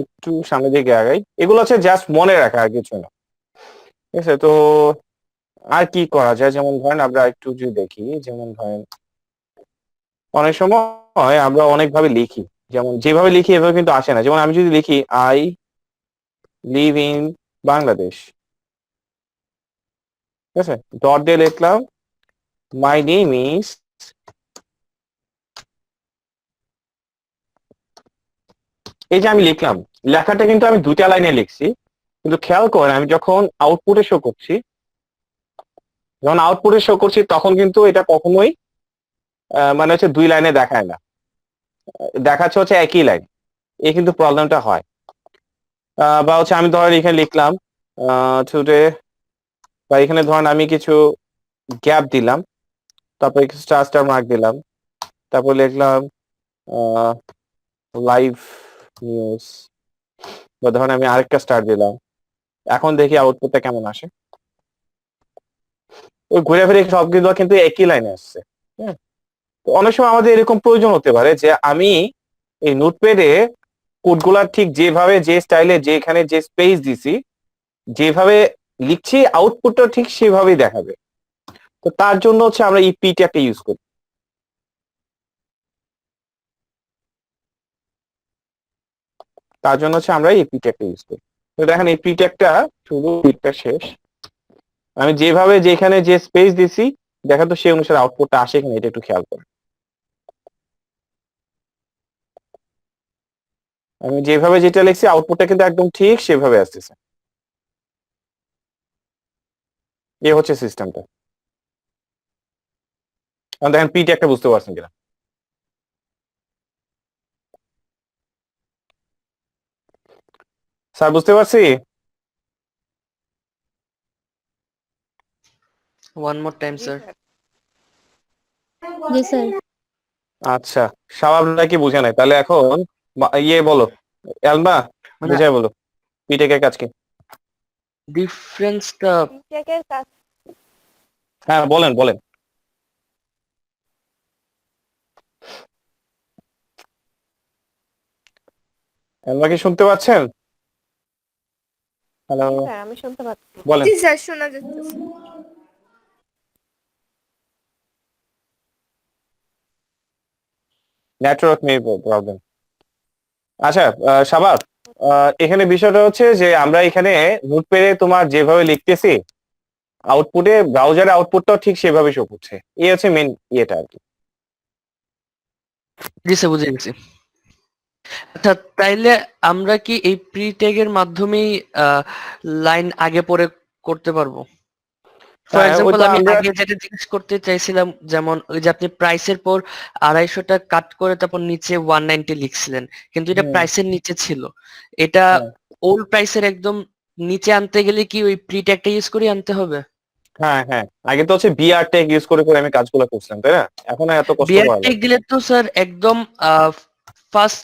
একটু সামনের দিকে আগাই, এগুলো হচ্ছে জাস্ট মনে রাখা আর কিছু না। ঠিক আছে, তো আর কি করা যায়, যেমন ধরেন আমরা একটু যদি দেখি, যেমন ধরেন অনেক সময় আমরা অনেকভাবে লিখি, যেমন যেভাবে লিখি এভাবে কিন্তু আসে না। যেমন আমি যদি লিখি আই লিভ ইন বাংলাদেশ, ঠিক আছে, ডট দিয়ে লিখলাম মাই নেম ইজ, এই যে আমি লিখলাম, লেখাটা কিন্তু আমি দুইটা লাইনে লিখছি, কিন্তু খেয়াল করেন আমি যখন আউটপুটে শো করছি, তখন কিন্তু এটা কখনোই মানে হচ্ছে দুই লাইনে দেখায় না, দেখাচ্ছে হচ্ছে একই লাইন। এই কিন্তু প্রবলেমটা হয়। বা হচ্ছে আমি ধরেন এখানে লিখলাম টুডে, বা এখানে ধরেন আমি কিছু গ্যাপ দিলাম, তারপরে কিছু স্টার স্টার মার্ক দিলাম, তারপর লিখলাম লাইভ নিউজ, বা ধরেন আমি আরেকটা স্টার দিলাম। এখন দেখি আউটপুটটা কেমন আসে। ওই ঘুরে ফিরে সবগুলো কিন্তু একই লাইনে আসছে। হ্যাঁ, তো অনেক সময় আমাদের এরকম প্রয়োজন হতে পারে যে আমি এই নোটপ্যাডে কোডগুলা ঠিক যেভাবে, যে স্টাইলে, যেখানে যে স্পেস দিছি, যেভাবে লিখছি আউটপুটটা ঠিক সেভাবেই দেখাবে। তো তার জন্য হচ্ছে আমরা এই পি ট্যাগটা ইউজ করি। তার জন্য হচ্ছে আমরা এই পি ট্যাগটা ইউজ করি। তো দেখেন এই পি ট্যাগটা শুরু, পিটা শেষ, আমি যেভাবে যেখানে যে স্পেস দিছি দেখা তো সেই অনুসারে আউটপুটটা আসে কিনা, এটা একটু খেয়াল করেন। আমি যেভাবে যেটা লিখছি আউটপুটটা কিন্তু একদম ঠিক সেভাবে আসতেছে। এ হচ্ছে সিস্টেমটা। এখন দেখেন পি ট্যাগটা বুঝতে পারছেন কিনা। স্যার বুঝতে পারছি। ওয়ান মোর টাইম জি স্যার। স্যার। জি স্যার। আচ্ছা, স্বভাব নাকি বুঝে নাই, তাহলে এখন ইয়ে বলো, এলমা মানে বুঝাই বলো পিটেকের কাজ কি। ডিফারেন্সটা বিটেকের কাজ হ্যাঁ বলেন বলেন। এলমা কি শুনতে পাচ্ছেন? হ্যালো, জি স্যার, আমি শুনতে পাচ্ছি। বলেন। জি স্যার, শোনা যাচ্ছে। নেটওয়ার্ক নেই প্রবলেম। আচ্ছা শাবাব, এখানে বিষয়টা হচ্ছে যে আমরা এখানে নোটপ্যাডে তোমার যেভাবে লিখতেছি, আউটপুটে ব্রাউজারে আউটপুটটাও ঠিক সেভাবে শো করছে। এই হচ্ছে মেন ইয়েটা আর কি। জি স্যার, বুঝে গেছি। আচ্ছা, তাইলে আমরা কি এই প্রি ট্যাগের মাধ্যমেই লাইন আগে পরে করতে পারবো? ফর হ্যাঁ এক্সাম্পল, ওইটা আমি আমরা, আগে যেটা জিজ্ঞেস করতে চাইছিলাম, যেমন ওই যে আপনি প্রাইসের পর 250টা কাট করে তারপর নিচে 190 লিখছিলেন, কিন্তু এটা হুম, প্রাইসের নিচে ছিল। এটা হ্যাঁ ওল্ড প্রাইসের একদম নিচে আনতে গেলে কি ওই প্রি ট্যাগটা ইউজ করে আনতে হবে? হ্যাঁ হ্যাঁ, আগে তো হচ্ছে বিআর টেক ইউজ করে করে আমি কাজগুলো করছিলাম, তাই না? এখন আর এত কষ্ট বিয়ার করা টেক লাগবে দিলে না। তো স্যার একদম ফার্স্ট,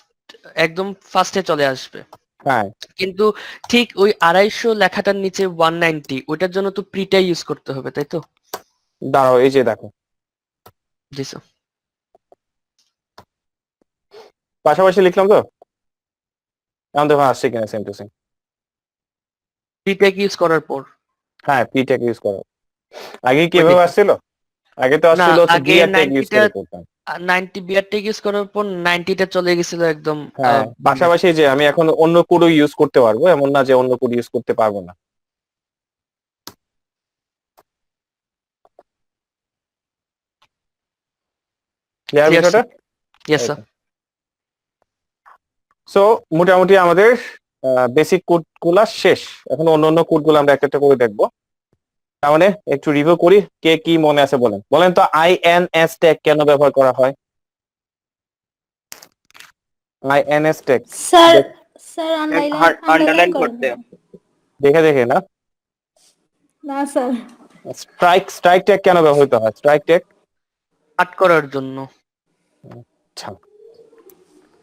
একদম ফার্স্টে চলে আসবে। হ্যাঁ, কিন্তু ঠিক ওই 250 লেখাটার নিচে 190, ওইটার জন্য তো প্রিটা ইউজ করতে হবে, তাই তো? দাঁড়াও এই যে দেখো, জি স্যার। পাশাপাশি লিখলাম তো, এখন দেখো আসছে কিনা সেম টু সেম। প্রিটেক ইউজ করার পর হ্যাঁ পি টেক ইউজ করো। আগে ওই কিভাবে দেখি। আসছিল? আগে তো না, আসছিল হচ্ছে আগে বিআর টেক ইউজ 90টা, করে করতাম। 90 বিয়ার টেক ইউজ করার পর 90টা চলে গেছিল একদম হ্যাঁ বামে। পাশাপাশি যে আমি এখন অন্য কোডও ইউজ করতে পারবো, এমন না যে অন্য কোড ইউজ করতে পারবো না। ক্লিয়ার ক্লিয়ার বিষয়টা? স্যার। Yes sir. সো মোটামুটি আমাদের বেসিক কোড গুলা শেষ। এখন অন্য অন্য কোড গুলো আমরা একটা একটা করে দেখবো। তার মানে একটু রিভিউ করি, কে কি মনে আছে বলেন। বলেন তো আইএনএস ট্যাগ কেন ব্যবহার করা হয়? INS tag sir, sir underline underline underline করেন করতে। না। দেখে দেখে না। না স্যার। স্ট্রাইক স্ট্রাইক ট্যাগ কেন ব্যবহৃত হয়? স্ট্রাইক ট্যাগ, কাট করার জন্য। আচ্ছা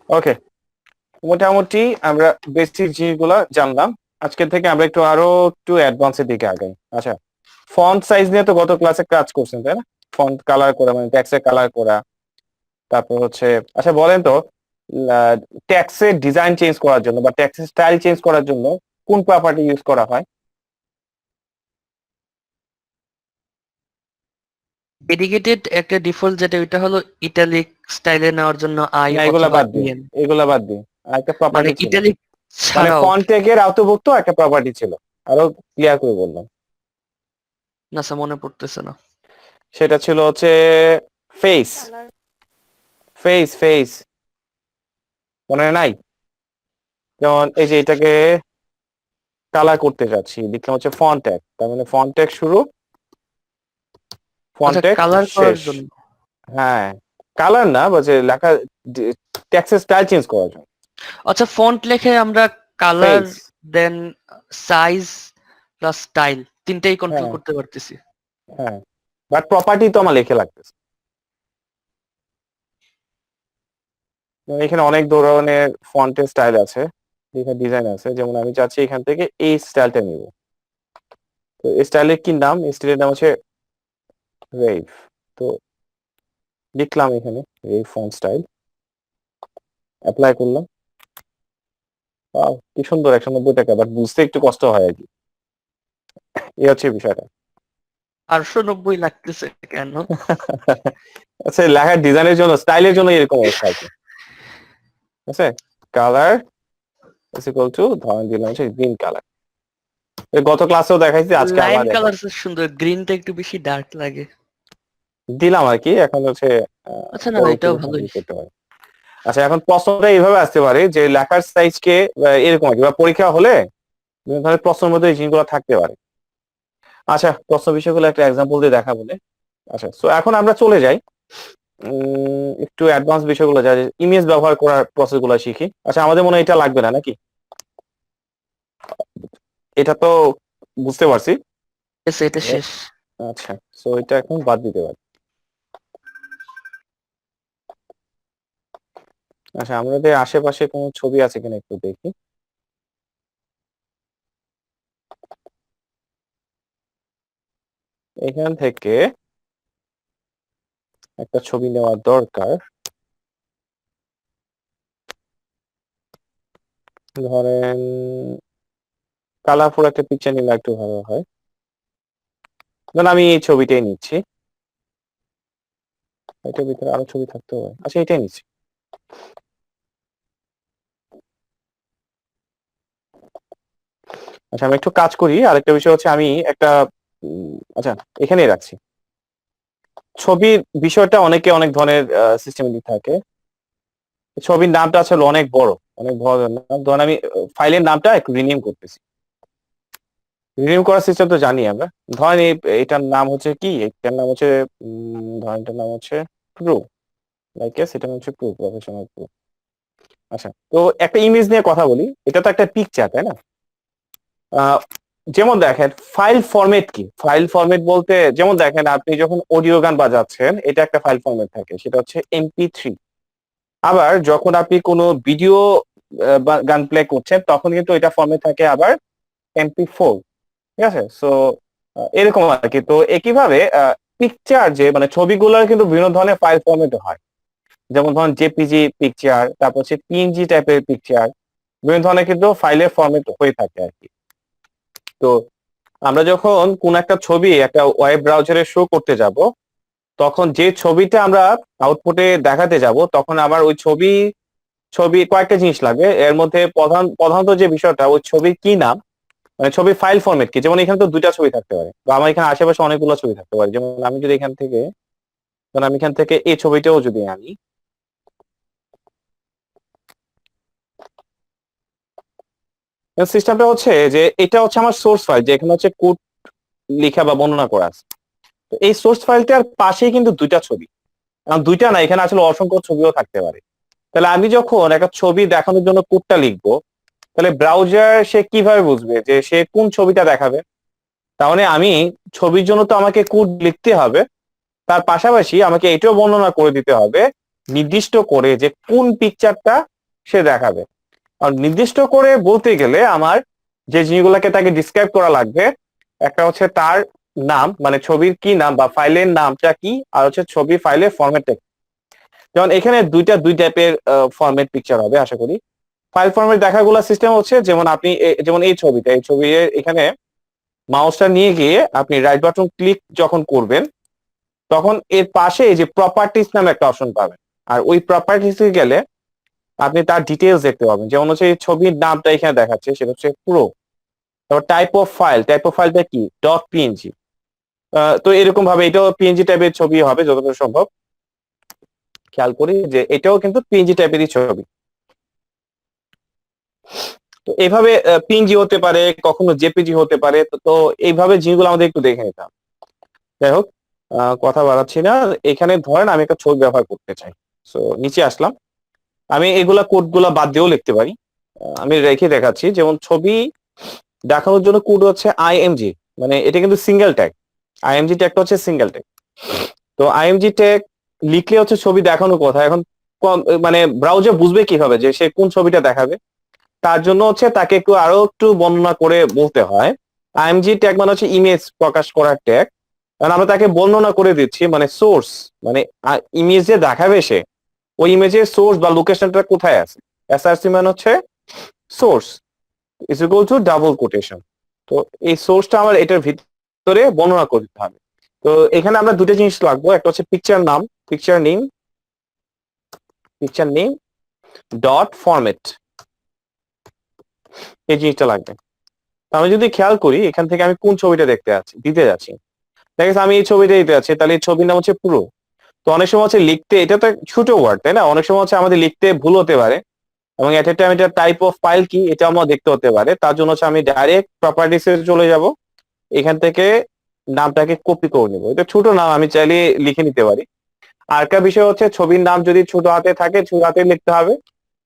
ওকে, মোটামুটি আমরা বেসিক জিনিসগুলো জানলাম। আজকে থেকে আমরা একটু আরো একটু অ্যাডভান্সের দিকে আগাই। আচ্ছা, ফন্ট সাইজ নিয়ে তো গত ক্লাসে কাজ করছেন তাই না? ফন্ট কালার করা মানে টেক্সটের কালার করা, তারপর হচ্ছে আচ্ছা বলেন তো টেক্সটের ডিজাইন চেঞ্জ করার জন্য বা টেক্সটের স্টাইল চেঞ্জ করার জন্য কোন প্রপার্টি ইউজ করা হয়? ডেডিকেটেড একটা ডিফল্ট, যেটা ওইটা হলো ইটালিক স্টাইলে নেওয়ার জন্য আই না এগুলা অথবা বাদ দিন, ইএন। এগুলা বাদ দিন, একটা মানে প্রপার্টি ছিল, ইটালিক মানে ছাড়াও। ফন্ট ট্যাগের আওতাভুক্ত একটা প্রপার্টি ছিল, আরো ক্লিয়ার করে বললাম। না স্যার, মনে পড়তেছে না। সেটা ছিল হচ্ছে ফেস, কালার ফেস ফেস, মনে নাই? যেমন এই যে এটাকে কালার করতে যাচ্ছি, লিখলাম হচ্ছে ফন্ট ট্যাগ, তার মানে ফন্ট ট্যাগ শুরু, ফন্ট আচ্ছা, ট্যাগ কালার করার শেষ। জন্য। হ্যাঁ, কালার না, বলছে লেখা টেক্সটের স্টাইল চেঞ্জ করার জন্য। আচ্ছা, ফন্ট লেখে আমরা কালার, ফেস, দেন সাইজ প্লাস স্টাইল, তিনটাই কন্ট্রোল হ্যাঁ করতে পারতেছি। হ্যাঁ, বাট প্রপার্টি তো আমার লেখে লাগতেছে। এখানে অনেক ধরনের ফন্টের স্টাইল আছে, এখানে ডিজাইন আছে, যেমন আমি চাচ্ছি এখান থেকে এই স্টাইলটা নিব। তো এই স্টাইলের কি নাম? এই স্টাইলের নাম হচ্ছে ওয়েভ। তো লিখলাম এখানে ওয়েভ ফন্ট স্টাইল, অ্যাপ্লাই করলাম। কি সুন্দর, 190 টাকা, বাট বুঝতে একটু কষ্ট হয় আর কি। এই হচ্ছে বিষয়টা। 890 লাগতেছে কেন? আচ্ছা, লেখার ডিজাইনের জন্য, স্টাইলের জন্য এরকম অবস্থা আর কি। ঠিক আছে, কালার ইজ ইকুয়াল টু ধরেন দিলাম হচ্ছে গ্রিন কালার। গত ক্লাসেও দেখাইছি, আজকে লাইন আবার দেখাই কালার সুন্দর, গ্রিনটা একটু বেশি ডার্ক লাগে। দিলাম আর কি। এখন হচ্ছে আচ্ছা, না না, এটাও পরবর্তীতে ভালোই। হ্যান্ডেল করতে পারে। আচ্ছা, এখন প্রশ্নটা এইভাবে আসতে পারে যে লেখার সাইজকে এরকম আর কি, বা পরীক্ষা হলে বিভিন্ন ধরনের প্রশ্নের মধ্যে এই জিনিসগুলো থাকতে পারে। আচ্ছা, প্রশ্ন বিষয়গুলো একটা এক্সাম্পল দিয়ে দেখা বলে। আচ্ছা, সো এখন আমরা চলে যাই একটু অ্যাডভান্স বিষয়গুলো, যা ইমেজ ব্যবহার করার প্রসেস গুলো শিখি। আচ্ছা, আমাদের মনে হয় এটা লাগবে না নাকি? এটা তো বুঝতে পারছি। Yes, এটা শেষ। আচ্ছা, সো এটা এখন বাদ দিতে পারি। আচ্ছা, আমাদের আশেপাশে কোনো ছবি আছে কিনা একটু দেখি। এখান থেকে একটা ছবি নেওয়া দরকার। ধরেন কালারফুল একটা পিকচার নিলে একটু ভালো হয়। ধরেন আমি এই ছবিটাই নিচ্ছি। এটার ভিতরে আরো ছবি থাকতে হবে। আচ্ছা, এটাই নিচ্ছি। আচ্ছা, আমি একটু কাজ করি। আরেকটা বিষয় হচ্ছে আমি একটা আচ্ছা, এখানেই রাখছি। ছবির বিষয়টা অনেকে অনেক ধরনের সিস্টেমেটিক থাকে। ছবির নামটা আসলে অনেক বড়, অনেক বড় নাম। ধরেন আমি ফাইলের নামটা একটু রিনেম করতেছি। রিনেম করার সিস্টেম তো জানি আমরা। ধরেন এটার নাম হচ্ছে কি, এটার নাম হচ্ছে ধরেন এটার নাম হচ্ছে প্রো, লাইক এটা হচ্ছে প্রো, প্রফেশনাল প্রো। আচ্ছা, তো একটা ইমেজ নিয়ে কথা বলি। এটা তো একটা পিকচার, তাই না? আহ, যেমন দেখেন ফাইল ফরম্যাট কি, ফাইল ফরম্যাট বলতে যেমন দেখেন আপনি যখন অডিও গান বাজাচ্ছেন এটা একটা ফাইল ফরম্যাট থাকে, সেটা হচ্ছে MP3। আবার যখন আপনি কোনো ভিডিও গান প্লে করছেন তখন কিন্তু এটা ফরম্যাট থাকে আবার MP4। ঠিক আছে? সো এরকম আর কি। তো একইভাবে পিকচার যে মানে ছবিগুলোর কিন্তু বিভিন্ন ধরনের ফাইল ফরম্যাট হয়। যেমন ধরেন জেপিজি পিকচার, তারপর হচ্ছে PNG টাইপের পিকচার, বিভিন্ন ধরনের কিন্তু ফাইলের ফরম্যাট হয়ে থাকে আর কি। তো আমরা যখন কোন একটা ছবি একটা ওয়েব ব্রাউজারে শো করতে যাব, তখন যে ছবিটা আমরা আউটপুটে দেখাতে যাব তখন আবার ওই ছবি ছবি কয়েকটা জিনিস লাগবে। এর মধ্যে প্রধানত যে বিষয়টা, ওই ছবির কি নাম, মানে ছবির ফাইল ফরম্যাট কি। যেমন এখানে তো দুইটা ছবি থাকতে পারে, বা আমার এখানে আশেপাশে অনেকগুলো ছবি থাকতে পারে। যেমন আমি যদি এখান থেকে, ধরেন আমি এখান থেকে এই ছবিটাও যদি আনি, সিস্টেমটা হচ্ছে যে এটা হচ্ছে আমার সোর্স ফাইল, যে এখানে হচ্ছে কোড লেখা বা বর্ণনা করা আছে। তো এই সোর্স ফাইলটার পাশেই কিন্তু দুইটা ছবি, এখন দুইটা না, এখানে আসলে অসংখ্য ছবিও থাকতে পারে। তাহলে আমি যখন একটা ছবি দেখানোর জন্য কোডটা লিখবো, তাহলে ব্রাউজার সে কিভাবে বুঝবে যে সে কোন ছবিটা দেখাবে? তাহলে আমি ছবির জন্য তো আমাকে কোড লিখতে হবে, তার পাশাপাশি আমাকে এটাও বর্ণনা করে দিতে হবে নির্দিষ্ট করে যে কোন পিকচারটা সে দেখাবে। আর নির্দিষ্ট করে বলতে গেলে আমার যে জিনিসগুলোকে তাকে ডিসক্রাইব করা লাগবে, একটা হচ্ছে তার নাম, মানে ছবির কি নাম বা ফাইলের নামটা কি, আর হচ্ছে ছবি ফাইলের ফরম্যাটটা কি। যেমন এখানে দুই টাইপের ফরম্যাট পিকচার হবে আশা করি। ফাইল ফরম্যাট দেখাগুলো সিস্টেম হচ্ছে যেমন আপনি যেমন এই ছবি এখানে মাউসটা নিয়ে গিয়ে আপনি রাইট বাটন ক্লিক যখন করবেন, তখন এর পাশে এই যে প্রপার্টিস নামে একটা অপশন পাবেন। আর ওই প্রপার্টিসে গেলে আপনি তার ডিটেলস দেখতে পাবেন। যেমন হচ্ছে এই ছবির নামটা এখানে দেখাচ্ছে, সেটা হচ্ছে প্রো। তারপর টাইপ অফ ফাইলটা কি, .png। তো এরকম ভাবে এটাও PNG টাইপের ছবি হবে যতটা সম্ভব। খেয়াল করি যে এটাও কিন্তু PNG টাইপেরই ছবি। তো এইভাবে PNG হতে পারে, কখনো জেপিজি হতে পারে। তো এইভাবে জিনিসগুলো আমাদের একটু দেখে নিতাম। যাই হোক, কথা বাড়াচ্ছি না। এখানে ধরেন আমি একটা ছবি ব্যবহার করতে চাই, সো নিচে আসলাম। আমি এগুলা কোড গুলা বাদ দিয়েও লিখতে পারি। আমি রেখে দেখাচ্ছি। যেমন ছবি দেখানোর জন্য কোড হচ্ছে IMG, মানে এটা কিন্তু সিঙ্গেল ট্যাগ। IMG ট্যাগটা হচ্ছে সিঙ্গেল ট্যাগ। তো IMG ট্যাগ লিখলে হচ্ছে ছবি দেখানোর কথা। এখন মানে ব্রাউজার বুঝবে কিভাবে যে সে কোন ছবিটা দেখাবে? তার জন্য হচ্ছে তাকে আরো একটু বর্ণনা করে বলতে হয়। IMG ট্যাগ মানে হচ্ছে ইমেজ প্রকাশ করার ট্যাগ। কারণ আমরা তাকে বর্ণনা করে দিচ্ছি, মানে সোর্স, মানে ইমেজ যে দেখাবে সে, ওই ইমেজের সোর্স বা লোকেশনটা কোথায় আছে। SRC মানে হচ্ছে source is equal to double quotation. তো এই সোর্সটা আমার এটার ভিতরে বর্ণনা করতে হবে। তো এখানে আমরা দুটো জিনিস লাগবো, একটা হচ্ছে পিকচার নেম ডট ফরম্যাট, এই জিনিসটা লাগবে। আমি যদি খেয়াল করি এখান থেকে আমি কোন ছবিটা দিতে যাচ্ছি, ঠিক আছে, আমি এই ছবিটা দিতে যাচ্ছি, তাহলে এই ছবির নাম হচ্ছে পুরো। তো অনেক সময় হচ্ছে লিখতে, এটা তো ছোট ওয়ার্ড তাই না, অনেক সময় হচ্ছে আমাদের লিখতে ভুল হতে পারে, এবং এট এ টাইম এটা টাইপ অফ ফাইল কি এটা আমার দেখতে হতে পারে। তার জন্য হচ্ছে আমি ডাইরেক্ট প্রপার্টিস এ চলে যাব, এখান থেকে নামটাকে কপি করে নিব। এটা ছোট নাম, আমি চাইলে লিখে নিতে পারি। আর একটা বিষয় হচ্ছে ছবির নাম যদি ছোট হাতে থাকে ছোট হাতে লিখতে হবে,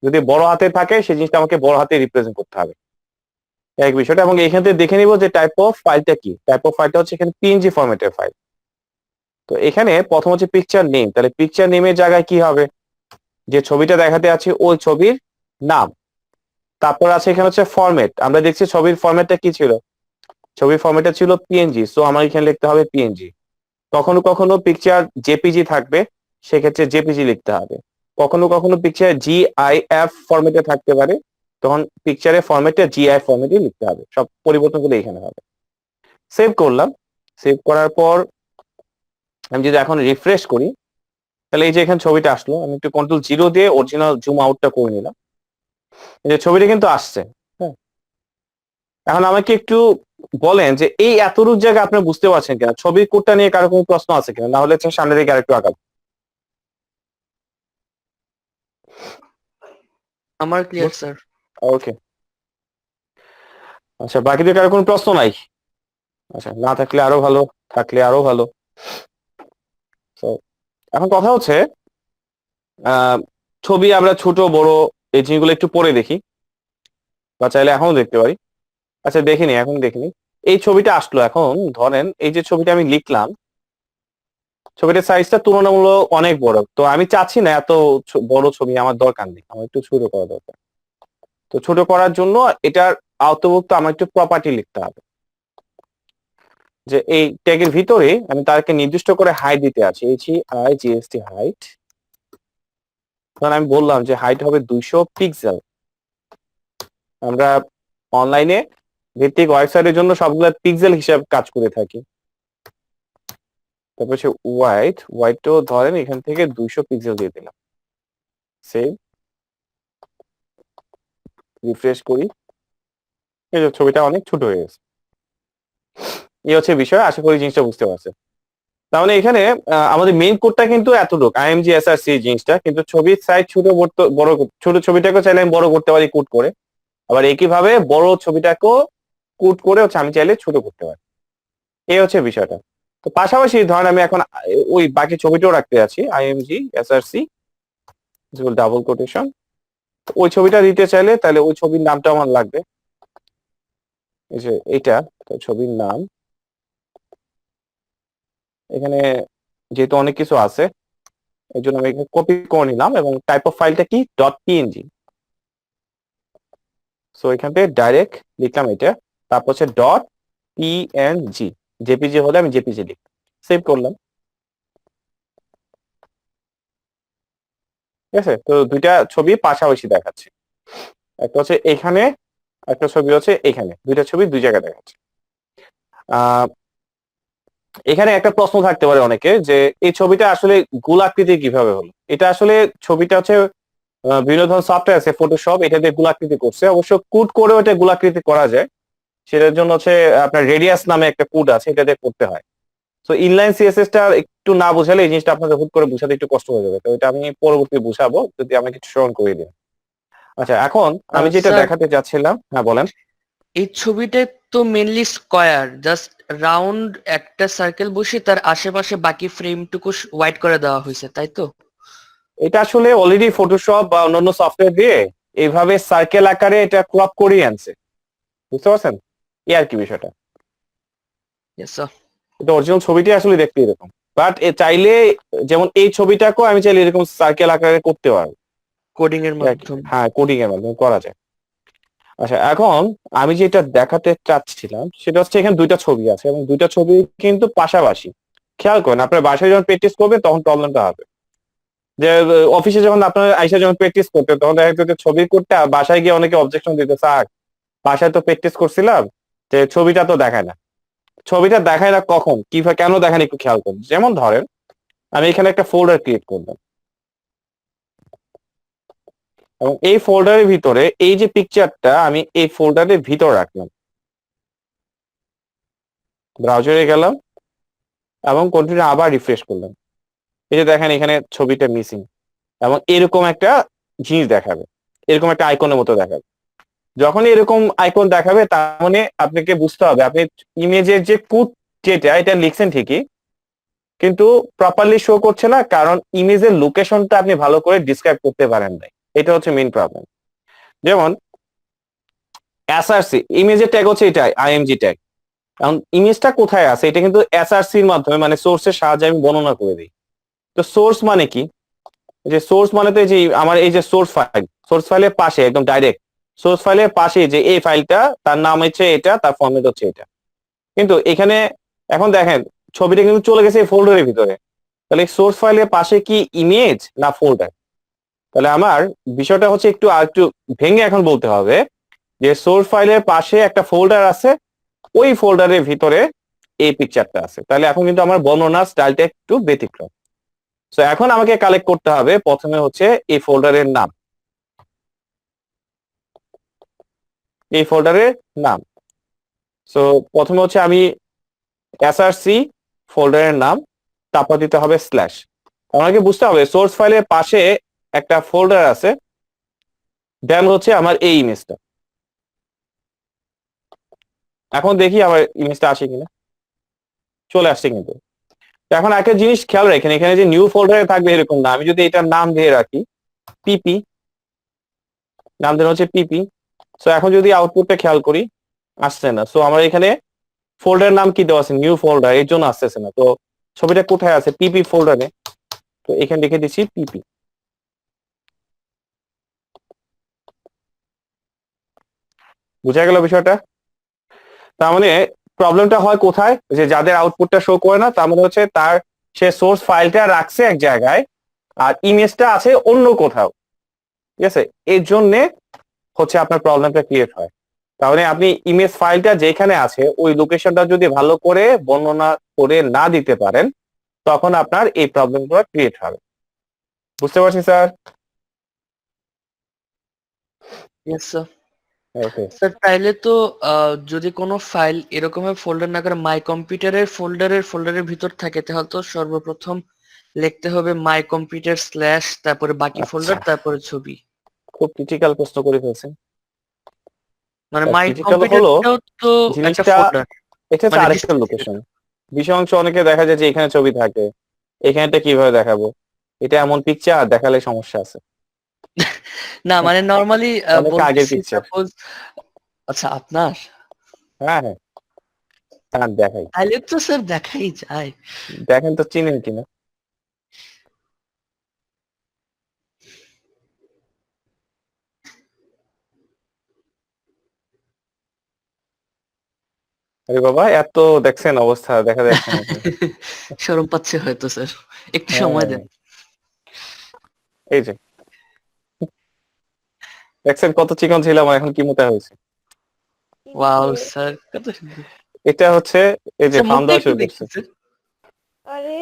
যদি বড় হাতে থাকে সেই জিনিসটা আমাকে বড় হাতে রিপ্রেজেন্ট করতে হবে, এক বিষয়টা। এবং এখান থেকে দেখে নিব যে টাইপ অফ ফাইলটা কি। টাইপ অফ ফাইলটা হচ্ছে এখানে PNG ফরম্যাটের ফাইল। তো এখানে প্রথম হচ্ছে পিকচার নেম, তাহলে পিকচার নেমের জায়গায় কি হবে, যে ছবিটা দেখাতে আছে ওই ছবির নাম। তারপর আছে এখানে হচ্ছে ফরম্যাট, আমরা দেখছি ছবির ফরম্যাটটা কি ছিল, ছবির ফরম্যাটটা ছিল পিএনজি, সো আমার এখানে লিখতে হবে পিএনজি। কখনো কখনো পিকচার জেপিজি থাকবে, সেক্ষেত্রে জেপিজি লিখতে হবে। কখনো কখনো পিকচার জিআইএফ ফরম্যাটে থাকতে পারে, তখন পিকচারের ফরম্যাটে জিআইএফ ফরম্যাটে লিখতে হবে। সব পরিবর্তনগুলো এখানে হবে। সেভ করলাম। সেভ করার পর আমি যদি এখন রিফ্রেশ করি, তাহলে এই যে এখানে ছবিটা আসলো, আমি একটু কন্ট্রোল 0 দিয়ে অরিজিনাল জুম আউটটা করে নিলাম। এই যে ছবিটা কিন্তু আসছে। হ্যাঁ, এখন আমাকে একটু বলেন যে এই এতটুকু জায়গা আপনি বুঝতে পারছেন কিনা, ছবির কোডটা নিয়ে কারো কোনো প্রশ্ন আছে কিনা, না হলে সামনে দিকে আরেকটু আগাবো। আমার ক্লিয়ার স্যার। ওকে, আচ্ছা বাকিদের কারো কোনো প্রশ্ন নাই? আচ্ছা, না থাকলে আরো ভালো, থাকলে আরো ভালো। তো এখন কথা হচ্ছে আহ ছবি আমরা ছোট বড় এই জিনিসগুলো একটু পরে দেখি, বা চাইলে এখনো দেখতে পারি। আচ্ছা দেখিনি, এখন দেখিনি। এই ছবিটা আসলো, এখন ধরেন এই যে ছবিটা আমি লিখলাম, ছবিটার সাইজটা তুলনামূলক অনেক বড়, তো আমি চাচ্ছি না এত বড় ছবি, আমার দরকার নেই, আমার একটু ছোট করা দরকার। তো ছোট করার জন্য এটার আওতাভুক্ত আমার একটু প্রপার্টি লিখতে হবে, যে এই ট্যাগের ভিতরে আমি তাকে নির্দিষ্ট করে হাইট দিতে আছি, HEIGST হাইট। তখন আমি বললাম যে হাইট হবে 200 পিক্সেল। আমরা অনলাইনে ভিত্তিক ওয়েবসাইটের জন্য সবগুলো পিক্সেল হিসাব কাজ করে থাকি। তারপর হচ্ছে হোয়াইটও ধরেন এখান থেকে 200 পিক্সেল দিয়ে দিলাম। সেভ, রিফ্রেশ করি, এই যে ছবিটা অনেক ছোট হয়ে গেছে। এই হচ্ছে বিষয়, আশা করি জিনিসটা বুঝতে পারছে। তার মানে এখানে আমাদের মেইন কোডটা কিন্তু এতটুকু IMG SRC জিনিসটা, কিন্তু ছবির সাইজ ছোট বড়, ছোট ছবিটাকে চাইলে আমি বড় করতে পারি কোড করে, আবার একইভাবে বড় ছবিটাকেও কোড করে হচ্ছে আমি চাইলে ছোট করতে পারি। এই হচ্ছে বিষয়টা। তো পাশাপাশি ধরেন আমি এখন ওই বাকি ছবিটাও রাখতে আছি, IMG SRC ডাবল কোটেশন, ওই ছবিটা দিতে চাইলে তাহলে ওই ছবির নামটা আমার লাগবে, এই যে এইটা, তো ছবির নাম এখানে যেহেতু অনেক কিছু আছে এই জন্য আমি এখানে কপি করে নিলাম, এবং টাইপ অফ ফাইলটা কি .png। সো এখান থেকে ডাইরেক্ট লিখলাম এটা, তারপর হচ্ছে .png, জেপিজি হলে আমি জেপিজি লিখ, সেভ করলাম। ঠিক আছে, তো দুইটা ছবি পাশাপাশি দেখাচ্ছে, একটা হচ্ছে এখানে, একটা ছবি হচ্ছে এখানে, দুইটা ছবি দুই জায়গায় দেখাচ্ছে। আহ এখানে একটা প্রশ্ন থাকতে পারে অনেকে, যে এই ছবিটা আসলে গোলাকৃতি কিভাবে হলো। এটা আসলে ছবিটা হচ্ছে বিভিন্ন ধরনের সফটওয়্যার আছে, ফটোশপ এটা দিয়ে গোলাকৃতি করছে, অবশ্য কোড করেও এটা গোলাকৃতি করা যায়। সেটার জন্য হচ্ছে আপনার রেডিয়াস নামে একটা কোড আছে, এটা দিয়ে করতে হয়। তো ইনলাইন সিএসএস টা একটু না বুঝালে এই জিনিসটা আপনাদের হুট করে বুঝাতে একটু কষ্ট হয়ে যাবে, তো এটা আমি পরবর্তী বুঝাবো, যদি আমাকে একটু স্মরণ করে দিন। আচ্ছা, এখন আমি যেটা স্যার, দেখাতে চাচ্ছিলাম, হ্যাঁ বলেন। এই ছবিটা তো মেনলি স্কয়ার, জাস্ট রাউন্ড একটা সার্কেল বসে তার আশেপাশে বাকি ফ্রেমটুকু হোয়াইট করে দেওয়া হয়েছে, তাই তো? এটা আসলে অলরেডি ফটোশপ বা অন্যান্য সফটওয়্যার দিয়ে এইভাবে সার্কেল আকারে এটা ক্রপ করিয়ে আনছে, বুঝতে পারছেন? এই আর কি বিষয়টা। Yes sir. এটা অরিজিনাল ছবিটি আসলে দেখতে এরকম, বাট চাইলে যেমন এই ছবিটাকেও আমি চাইলে এরকম সার্কেল আকারে করতে পারবো, কোডিং এর মাধ্যমে। হ্যাঁ কোডিং এর মাধ্যমে করা যায়। আচ্ছা, এখন আমি যেটা দেখাতে চাচ্ছিলাম সেটা হচ্ছে এখানে দুইটা ছবি আছে, এবং দুইটা ছবি কিন্তু পাশাপাশি। খেয়াল করেন, আপনার বাসায় যখন প্র্যাকটিস করবেন তখন প্রবলেমটা হবে, যে অফিসে যখন আপনার আইসা যখন প্র্যাকটিস করতে, তখন দেখা যেত যে ছবি করতে বাসায় গিয়ে অনেকে অবজেকশন দিতে, স্যার বাসায় তো প্র্যাকটিস করছিলাম, যে ছবিটা তো দেখায় না। ছবিটা দেখায় না কখন, কিভাবে, কেন দেখায় না একটু খেয়াল করুন। যেমন ধরেন আমি এখানে একটা ফোল্ডার ক্রিয়েট করলাম, এবং এই ফোল্ডারের ভিতরে এই যে পিকচারটা আমি এই ফোল্ডারের ভিতর রাখলাম, ব্রাউজারে গেলাম এবং কন্টিনিউ আবার রিফ্রেশ করলাম। এই যে দেখেন এখানে ছবিটা মিসিং, এবং এরকম একটা জিনিস দেখাবে, এরকম একটা আইকনের মতো দেখাবে। যখন এরকম আইকন দেখাবে তার মানে আপনাকে বুঝতে হবে আপনি ইমেজের যে কোড যেটা এটা লিখছেন ঠিকই, কিন্তু প্রপারলি শো করছে না, কারণ ইমেজের লোকেশনটা আপনি ভালো করে ডিসক্রাইব করতে পারেন নাই। এটা হচ্ছে মেইন প্রবলেম। যেমন এসআরসি ইমেজের ট্যাগ হচ্ছে এটা আইএমজি ট্যাগ, এখন ইমেজটা কোথায় আছে এটা কিন্তু এসআরসি এর মাধ্যমে মানে সোর্সের সাহায্যে আমি বর্ণনা করে দিই। তো সোর্স মানে কি, এই যে সোর্স মানে তো এই যে আমার এই যে সোর্স ফাইলের পাশে একদম ডাইরেক্ট সোর্স ফাইলের পাশে যে এই ফাইলটা তার নাম হচ্ছে এটা, তার ফরম্যাট হচ্ছে এটা। কিন্তু এখানে এখন দেখেন ছবিটা কিন্তু চলে গেছে এই ফোল্ডারের ভিতরে। তাহলে সোর্স ফাইলের পাশে কি ইমেজ না ফোল্ডার? তাহলে আমার বিষয়টা হচ্ছে একটু আর একটু ভেঙে এখন বলতে হবে যে সোর্স ফাইলের পাশে একটা ফোল্ডার আছে, ওই ফোল্ডারের ভিতরে এই পিকচারটা আছে। তাহলে এখন কিন্তু আমার বর্ণনার স্টাইলটা একটু ব্যতিক্রম। সো এখন আমাকে কালেক্ট করতে হবে প্রথমে হচ্ছে এই ফোল্ডারের নাম, এই ফোল্ডারের নাম। সো প্রথমে হচ্ছে আমি এসআরসি ফোল্ডারের নাম, তারপর দিতে হবে স্ল্যাশ। আমাকে বুঝতে হবে সোর্স ফাইলের পাশে একটা ফোল্ডার আছে, দেন হচ্ছে আমার এই ইমেজটা। এখন দেখি আমার ইমেজটা আসে কিনা, চলে আসছে কিন্তু। তো এখন একটা জিনিস খেয়াল রাখেন, এখানে যে নিউ ফোল্ডারে থাকবে এরকম না। আমি যদি এটার নাম দিয়ে রাখি পিপি, নাম দেন হচ্ছে পিপি। সো এখন যদি আউটপুটটা খেয়াল করি আসছে না। সো আমার এখানে ফোল্ডারের নাম কি দেওয়া আছে, নিউ ফোল্ডার, এর জন্য আসতেছে না। তো ছবিটা কোথায় আছে, পিপি ফোল্ডারে। তো এখানে লিখে দিচ্ছি পিপি। বুঝা গেল বিষয়টা? তার মানে প্রবলেমটা হয় কোথায়, যে যাদের আউটপুটটা শো করে না, তার মানে হচ্ছে তার সে সোর্স ফাইলটা রাখছে এক জায়গায় আর ইমেজটা আছে অন্য কোথাও। ঠিক আছে, এর জন্যে হচ্ছে আপনার প্রবলেমটা ক্রিয়েট হয়। তাহলে আপনি ইমেজ ফাইলটা যেখানে আছে ওই লোকেশনটা যদি ভালো করে বর্ণনা করে না দিতে পারেন, তখন আপনার এই প্রবলেমগুলো ক্রিয়েট হবে। বুঝতে পারছি sir? Yes sir. Okay. Sir তাইলে তো যদি কোনো ফাইল এরকম ফোল্ডার না করে মাই কম্পিউটারের ফোল্ডারের ভিতর থাকে, তাহলে তো সর্বপ্রথম লিখতে হবে মাই কম্পিউটার স্ল্যাশ তারপরে বাকি ফোল্ডার আচ্ছা, তারপরে ছবি। খুব ক্রিটিক্যাল প্রশ্ন করে ফেলছেন। মানে মাই ক্রিটিক্যাল হলো কম্পিউটারটাও তো একটা জিনিসটা, ফোল্ডার, এটা হচ্ছে মানে আরেকটা ডিসপ্লে। লোকেশন। বিষয় অংশ অনেকে দেখা যায় যে এখানে ছবি থাকে, এখানেটা কিভাবে দেখাবো? এটা এমন পিকচার দেখালে সমস্যা আছে। না মানে নরমালি অনেক আগের বলতেছি পিকচার। সাপোজ। আচ্ছা আপনার, হ্যাঁ হ্যাঁ, হ্যাঁ দেখাই। তাহলে তো স্যার দেখাই যায়। দেখেন তো চিনেন কিনা। আরে বাবা, এত দেখছেন অবস্থা, দেখা যাচ্ছে না এখন। শরম পাচ্ছে হয়তো স্যার, একটু সময় হ্যাঁ, দেন। এই যে দেখছেন কত চিকন ছিলাম আর এখন কি মোটা হয়েছে। ওয়াও স্যার কত সুন্দর। এটা হচ্ছে এই যে স্যার ফার্ম মুখটা দেওয়া একটু শুরু দেখি করছে। স্যার। আরে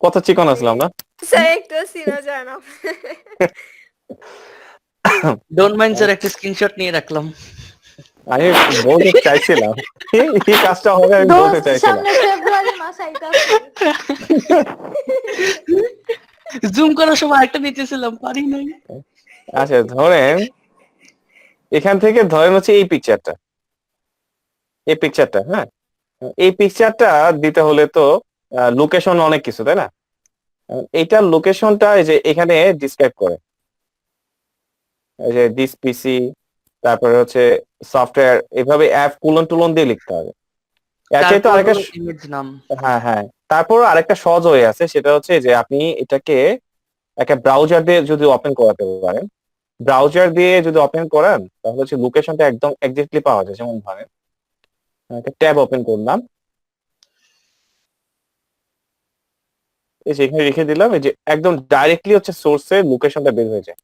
কত চিকন আসলাম না? স্যার একটু চিনা যায় না। ডোন্ট মাইন্ড স্যার, একটা স্ক্রিনশট নিয়ে রাখলাম। আমি বলতে চাইছিলাম, এই কাজটা হবে আমি বলতে দোস্ত চাইছিলাম। সামনে ফেব্রুয়ারি মাস আইতাছে। জুম করার সময় একটা নিতেছিলাম, পারি নাই। আচ্ছা ধরেন এখান থেকে ধরেন হচ্ছে এই পিকচারটা, এই পিকচারটা, হ্যাঁ এই পিকচারটা দিতে হলে তো লোকেশন অনেক কিছু, তাই না? এইটার লোকেশনটা এই যে এখানে ডিসক্রাইব করে, এই যে দিস পিসি, তারপরে হচ্ছে সফটওয়্যার, এভাবে অ্যাপ কুলন টুলন দিয়ে লিখতে হবে। এর চাইতে তারপর আরেকটা হলো ইমেজ নাম। হ্যাঁ হ্যাঁ, তারপর আরেকটা সহজ ওয়ে আছে, সেটা হচ্ছে যে আপনি এটাকে একটা ব্রাউজার দিয়ে যদি ওপেন করাতে পারেন, ব্রাউজার দিয়ে যদি ওপেন করান তাহলে হচ্ছে লোকেশনটা একদম এক্স্যাক্টলি পাওয়া যায়। যেমন ধরেন একটা ট্যাব ওপেন করলাম, এই যে এখানে রেখে দিলাম, এই যে একদম ডাইরেক্টলি হচ্ছে সোর্সের লোকেশনটা বের হয়ে যায়।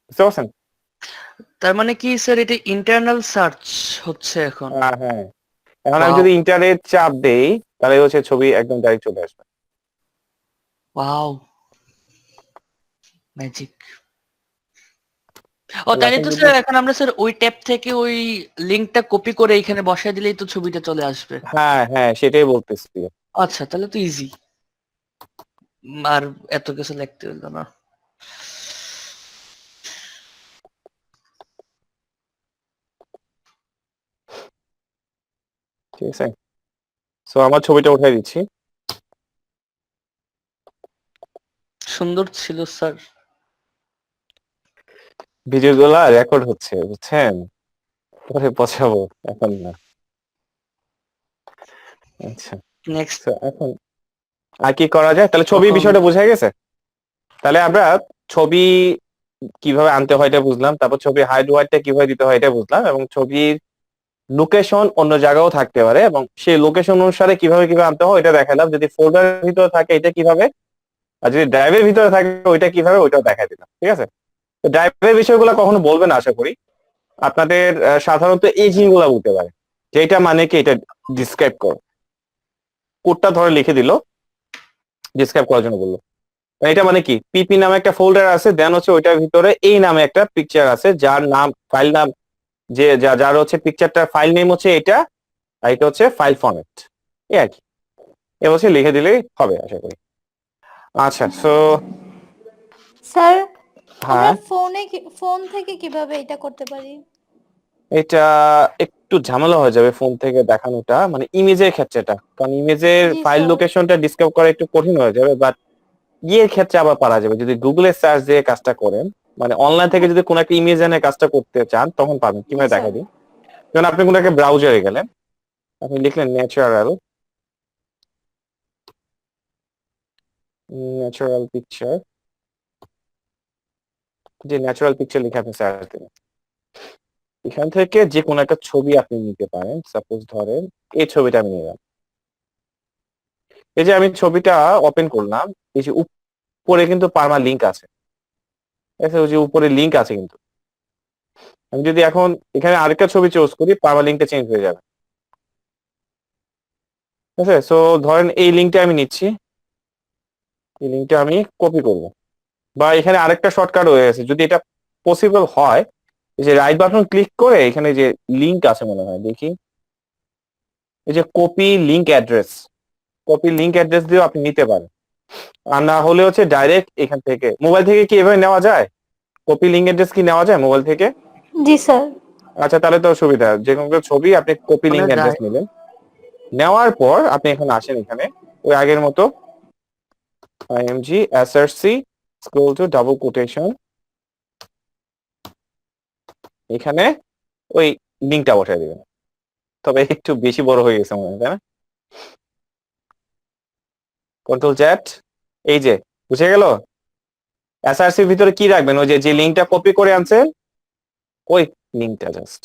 বুঝতে পারছেন? তার মানে কি স্যার, এটা ইন্টারনাল সার্চ হচ্ছে এখন? হ্যাঁ, এখন আমি ওয়াও, যদি ইন্টারনেট চাপ দেই তাহলে হচ্ছে ছবি একদম ডাইরেক্ট চলে আসবে। Wow, magic. ও তাহলে তাহলে এখন তো যদি স্যার এখন আমরা স্যার ওই ট্যাব থেকে ওই লিংকটা কপি করে এখানে বসায় দিলেই তো ছবিটা চলে আসবে। হ্যাঁ হ্যাঁ সেটাই বলতেছি। আচ্ছা তাহলে তো ইজি, আর এত কিছু লিখতে হলো না। ঠিক আছে, সো আমার ছবিটা উঠাই দিচ্ছি। সুন্দর ছিল স্যার। ভিডিওগুলা রেকর্ড হচ্ছে বুঝছেন, পরে পছাবো, এখন না। আচ্ছা, নেক্সট। so এখন আর কি করা যায়? তাহলে ছবির তখন বিষয়টা বোঝা গেছে। তাহলে আমরা ছবি কিভাবে আনতে হয় এটা বুঝলাম, তারপর ছবি হাইড ওয়াইডটা কিভাবে দিতে হয় এটা বুঝলাম, এবং ছবির লোকেশন অন্য জায়গাও থাকতে পারে এবং সেই লোকেশন অনুসারে কিভাবে কিভাবে আনতে হয় এটা দেখালাম। যদি ফোল্ডারের ভিতরে থাকে এটা কিভাবে, আর যদি ড্রাইভের ভিতরে থাকে ওইটা কিভাবে, ওইটাও দেখাই দিলাম। ঠিক আছে? তো ড্রাইভের বিষয়গুলো কখনো বলবে না আশা করি। আপনাদের সাধারণত এই জিনিসগুলো বলতে পারে যে এটা মানে কি, এটা ডিসক্রাইব করো। কোডটা ধরে লিখে দিল, ডিসক্রাইব করার জন্য বললো। এটা মানে কি, পিপি নামে একটা ফোল্ডার আছে, দেন হচ্ছে ওইটার ভিতরে এই নামে একটা পিকচার আছে, যার নাম ফাইল নাম, যে যার হচ্ছে পিকচারটার ফাইল নেম হচ্ছে এটা, আর এটা হচ্ছে ফাইল ফরম্যাট। এই আর কি, এ হচ্ছে লিখে দিলেই হবে আশা করি। আচ্ছা, সো স্যার আমরা হ্যাঁ, ফোন থেকে কিভাবে এটা করতে পারি? এটা একটু ঝামেলা হয়ে যাবে ফোন থেকে দেখানোটা, মানে ইমেজের ক্ষেত্রেটা, কারণ ইমেজের জি ফাইল স্যার। লোকেশনটা ডিসক্রাইব করা একটু কঠিন হয়ে যাবে। বাট ইয়ের ক্ষেত্রে আবার পারা যাবে যদি গুগলে সার্চ দিয়ে কাজটা করেন, মানে অনলাইন থেকে যদি কোনো একটা ইমেজ এনে কাজটা করতে চান তখন পাবেন। জি কিভাবে দেখা স্যার। দিই, যেমন আপনি কোনো একটা ব্রাউজারে গেলেন, আপনি লিখলেন ন্যাচারাল ন্যাচারাল পিকচার, যে ন্যাচারাল পিকচার লিখে আপনি সার্চ দিলেন, এখান থেকে যে কোনো একটা ছবি আপনি নিতে পারেন। সাপোজ ধরেন এই ছবিটা আমি নিলাম, এই যে আমি ছবিটা ওপেন করলাম, এই যে উপরে কিন্তু পার্মা লিংক আছে, ঠিক আছে? ওই যে উপরে লিংক আছে, কিন্তু আমি যদি এখন এখানে আরেকটা ছবি চুজ করি পার্মা লিংকটা চেঞ্জ হয়ে যাবে। ঠিক আছে? সো ধরেন এই লিংকটা আমি নিচ্ছি, এই লিংকটা আমি কপি করব, বা এখানে আরেকটা শর্টকাট হয়ে গেছে, যদি এটা পসিবল হয়, এই যে রাইট বাটন ক্লিক করে এখানে যে লিংক আছে মনে হয়, দেখি, এই যে copy link address, copy link address দিয়েও আপনি নিতে পারেন। আর না হলে হচ্ছে ডাইরেক্ট এখান থেকে, মোবাইল থেকে কি এভাবে নেওয়া যায়? কপি লিংক অ্যাড্রেস কি নেওয়া যায় মোবাইল থেকে? জি স্যার। আচ্ছা, তাহলে তো সুবিধা, যে কোনো একটা ছবি আপনি কপি ফোনে লিংক অ্যাড্রেস যায়। নিলেন, নেওয়ার পর আপনি এখানে আসেন, এখানে ওই আগের মতো img src scroll to double quotation, এখানে ওই লিংকটা বসাই দিবেন। তবে একটু বেশি বড় হয়ে গেছে মনে হয়, তাই না? কন্ট্রোল জ্যাট, এই যে বুঝে গেল। এসআরসির ভিতরে কি রাখবেন, ওই যে যে লিংকটা কপি করে আনছেন ওই লিংকটা জাস্ট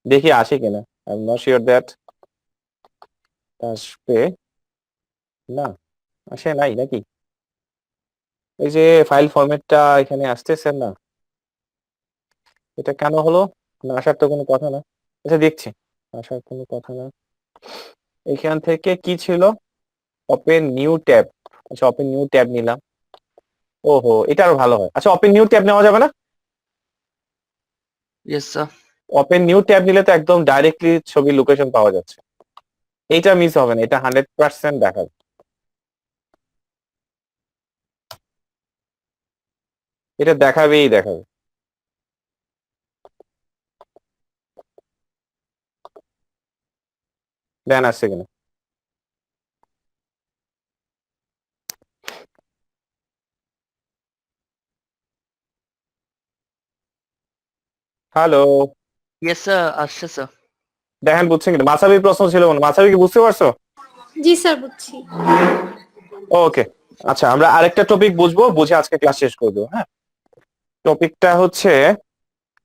দেখি আসে কিনা। I am not sure that আসবে, না আসে নাই নাকি, এই যে ফাইল ফরম্যাটটা এখানে আসতেছে না, এটা কেন হলো? না আসার তো কোনো কথা না। আচ্ছা দেখছি, আসার কোনো কথা না। এখান থেকে কি ছিল, ওপেন নিউ ট্যাব, আচ্ছা ওপেন নিউ ট্যাব নিলাম। ওহো, এটা আরো ভালো হয়। আচ্ছা ওপেন নিউ ট্যাব নেওয়া যাবে না? Yes sir. Open new tab নিলে তো একদম ডাইরেক্টলি ছবি লোকেশন পাওয়া যাচ্ছে, এইটা মিস হবে না, এটা 100% দেখাবে। এটা দেখাবেই দেখাবে। দেন আসছে কিনা, হ্যালো, ইয়েস স্যার, আসছে স্যার। দেখেন বুঝছেন কিনা? মাসাবির প্রশ্ন ছিল মনে, মাসাবি কি বুঝতে পারছো? জি স্যার বুঝছি। ওকে, আচ্ছা আমরা আরেকটা টপিক বুঝবো, বুঝে আজকে ক্লাস শেষ করবো। হ্যাঁ, টপিকটা হচ্ছে,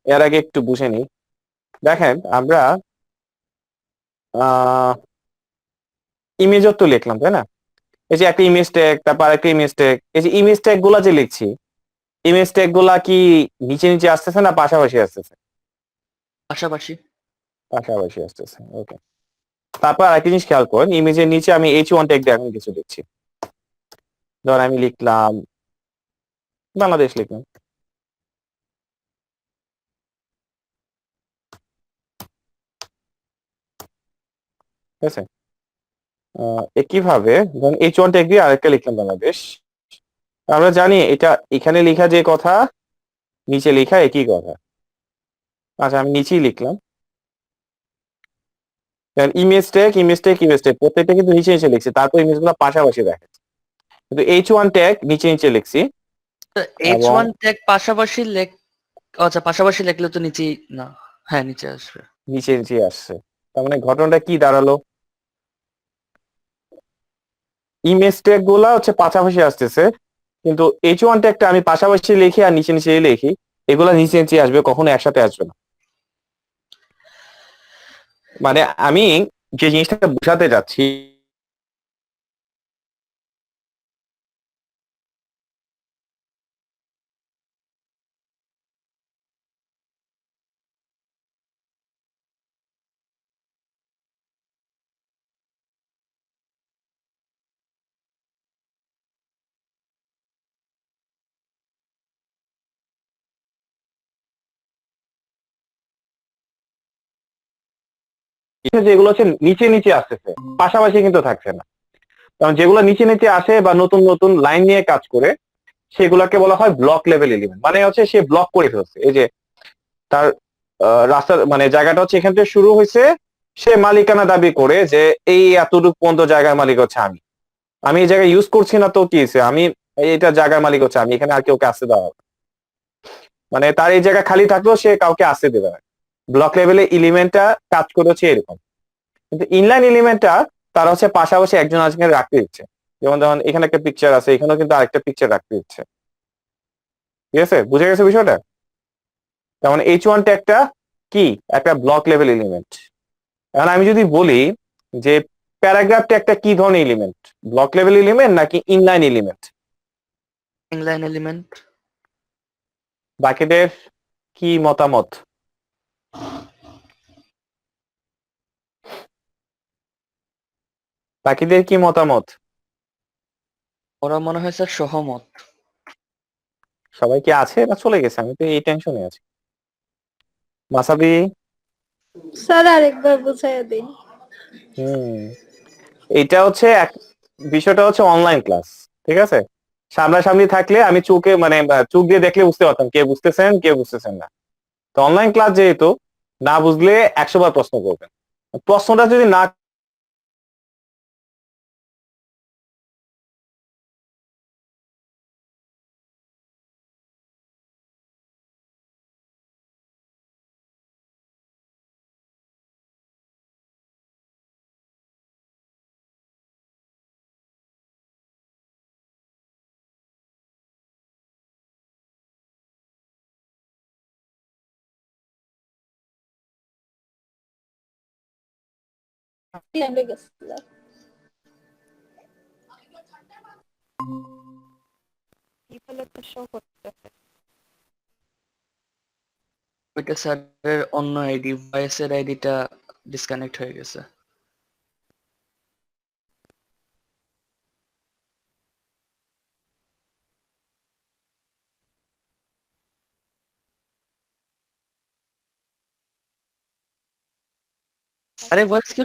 এর আগে একটু বুঝে নিই। দেখেন আমরা ইমেজও তো লিখলাম, তাই না? এই যে একটা ইমেজ ট্যাগ, তারপর একটা ইমেজ ট্যাগ, এই যে ইমেজ ট্যাগ গুলা যে লিখছি, ইমেজ ট্যাগ গুলা কি নিচে নিচে আসতেছে না পাশাপাশি আসতেছে? পাশাপাশি। পাশাপাশি আসতেছে, ওকে। তারপর আরেকটা জিনিস খেয়াল করেন, ইমেজের নিচে আমি H1 ট্যাগ দিয়ে এখন কিছু লিখছি। ধর আমি লিখলাম বাংলাদেশ, লিখলাম, ঠিক আছে? একইভাবে ধরুন H1 ট্যাগ দিয়ে আরেকটা লিখলাম বাংলাদেশ। আমরা জানি এটা এখানে লেখা যে কথা, নিচে লেখা একই কথা। আচ্ছা আমি নিচেই লিখলাম image tag, image tag, image tag, প্রত্যেকটা কিন্তু নিচে নিচে লিখছি, তারপর ইমেজ গুলো পাশাপাশি দেখে। কিন্তু H1 ট্যাগ নিচে নিচে লিখছি, এইচ এবং ওয়ান ট্যাগ পাশাপাশি আচ্ছা পাশাপাশি লিখলে তো নিচেই না, হ্যাঁ নিচে আসবে। নিচে নিচে আসছে। তার মানে ঘটনাটা কি দাঁড়ালো? ইমেজ ট্যাগ গুলা হচ্ছে পাশাপাশি আসতেছে, কিন্তু H1 ট্যাগটা আমি পাশাপাশি লিখি আর নিচে নিচে লিখি, এগুলা নিচে নিচে আসবে, কখনো একসাথে আসবে না। মানে আমি যে জিনিসটা বোঝাতে যাচ্ছি, যেগুলো হচ্ছে নিচে নিচে আসতেছে, পাশাপাশি কিন্তু থাকছে না। কারণ যেগুলো নিচে নিচে আসে বা নতুন নতুন লাইন নিয়ে কাজ করে, সেগুলোকে বলা হয় ব্লক লেভেল এলিমেন্ট। মানে হচ্ছে সে ব্লক করে ফেলছে, এই যে তার রাস্তার মানে জায়গাটা হচ্ছে এখান থেকে শুরু হয়েছে, সে মালিকানা দাবি করে যে এই এতটুকু পর্যন্ত জায়গার মালিক হচ্ছে আমি, আমি এই জায়গায় ইউজ করছি না, তো কি হয়েছে, আমি এটা জায়গার মালিক হচ্ছে আমি, এখানে আর কেউ আসতে দেওয়া হবে না। মানে তার এই জায়গা খালি থাকলেও সে কাউকে আসতে দেবে না। ব্লক লেভেলে এলিমেন্টটা কাজ করে হচ্ছে এরকম। কিন্তু ইনলাইন এলিমেন্টটা তারা হচ্ছে পাশাপাশি একজন আরেকজনকে রাখতে দিচ্ছে। যেমন ধরুন এখানে একটা পিকচার আছে, এখানেও কিন্তু আরেকটা পিকচার রাখতে দিচ্ছে। ঠিক আছে, বুঝে গেছে বিষয়টা? যেমন H1 ট্যাগটা কি, একটা ব্লক লেভেল এলিমেন্ট। এখন আমি যদি বলি যে প্যারাগ্রাফ ট্যাগটা কি ধরনের এলিমেন্ট, ব্লক লেভেল এলিমেন্ট নাকি ইনলাইন এলিমেন্ট? Inline element. বাকিদের কি মতামত? বাকিদের কি মতামত? ওরা মনে হয় স্যার সহমত। সবাই কি আছে না চলে গেছে? আমি তো এই টেনশনে আছি। মাসাবি? স্যার আরেকবার বুঝাইয়া দিন। হুম, এটা হচ্ছে বিষয়টা হচ্ছে অনলাইন ক্লাস, ঠিক আছে? সামনাসামনি থাকলে আমি চোখে মানে চোখ দিয়ে দেখলে বুঝতে পারতাম কে বুঝতেছেন কে বুঝতেছেন না। তো অনলাইন ক্লাস যেহেতু, না বুঝলে 100 বার প্রশ্ন করবেন। প্রশ্নটা যদি না গেছিল। ওইটা স্যারের অন্য আইডি, ভয়েসের আইডিটা ডিসকানেক্ট হয়ে গেছে। আরে ভয়েস কি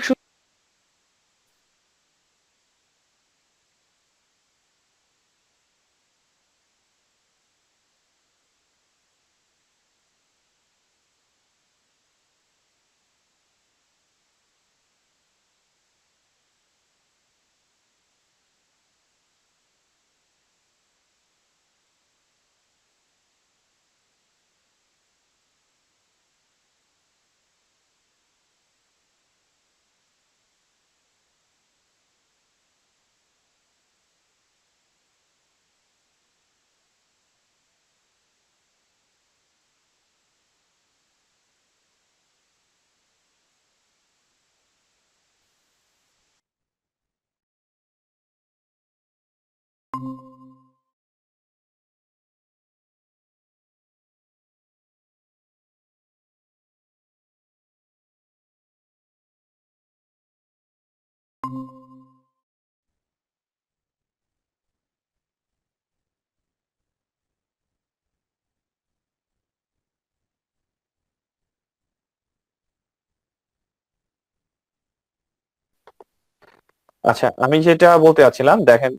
আচ্ছা, আমি যেটা বলতে চাচ্ছিলাম, দেখেন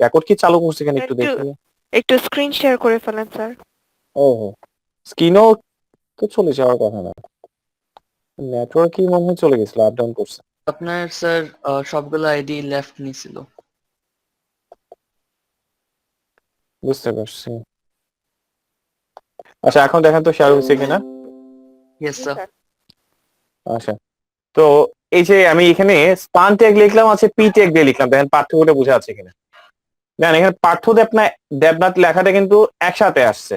রেকর্ড কি চালু করছে কিনা একটু একটু দেখি। একটু স্ক্রিন শেয়ার করে ফেলেন স্যার। ও, স্ক্রিনও তো চলে যাওয়ার কথা না, নেটওয়ার্কই মনে হয় চলে গেছিল, আপ ডাউন করছে। আপনার স্যার সবগুলো আইডি লেফট নিছিল। বুঝতে পারছি। আচ্ছা, এখন দেখেন তো শেয়ার হয়েছে কিনা। ইয়েস জি স্যার। আচ্ছা, তো এই যে আমি এখানে স্পান ট্যাগ লিখলাম আছে পি ট্যাগ দিয়ে লিখলাম, দেখেন পার্থক্যটা বোঝা যাচ্ছে কিনা। দেখেন এখানে পার্থ দেবনাথ লেখাটা কিন্তু একসাথে আসছে,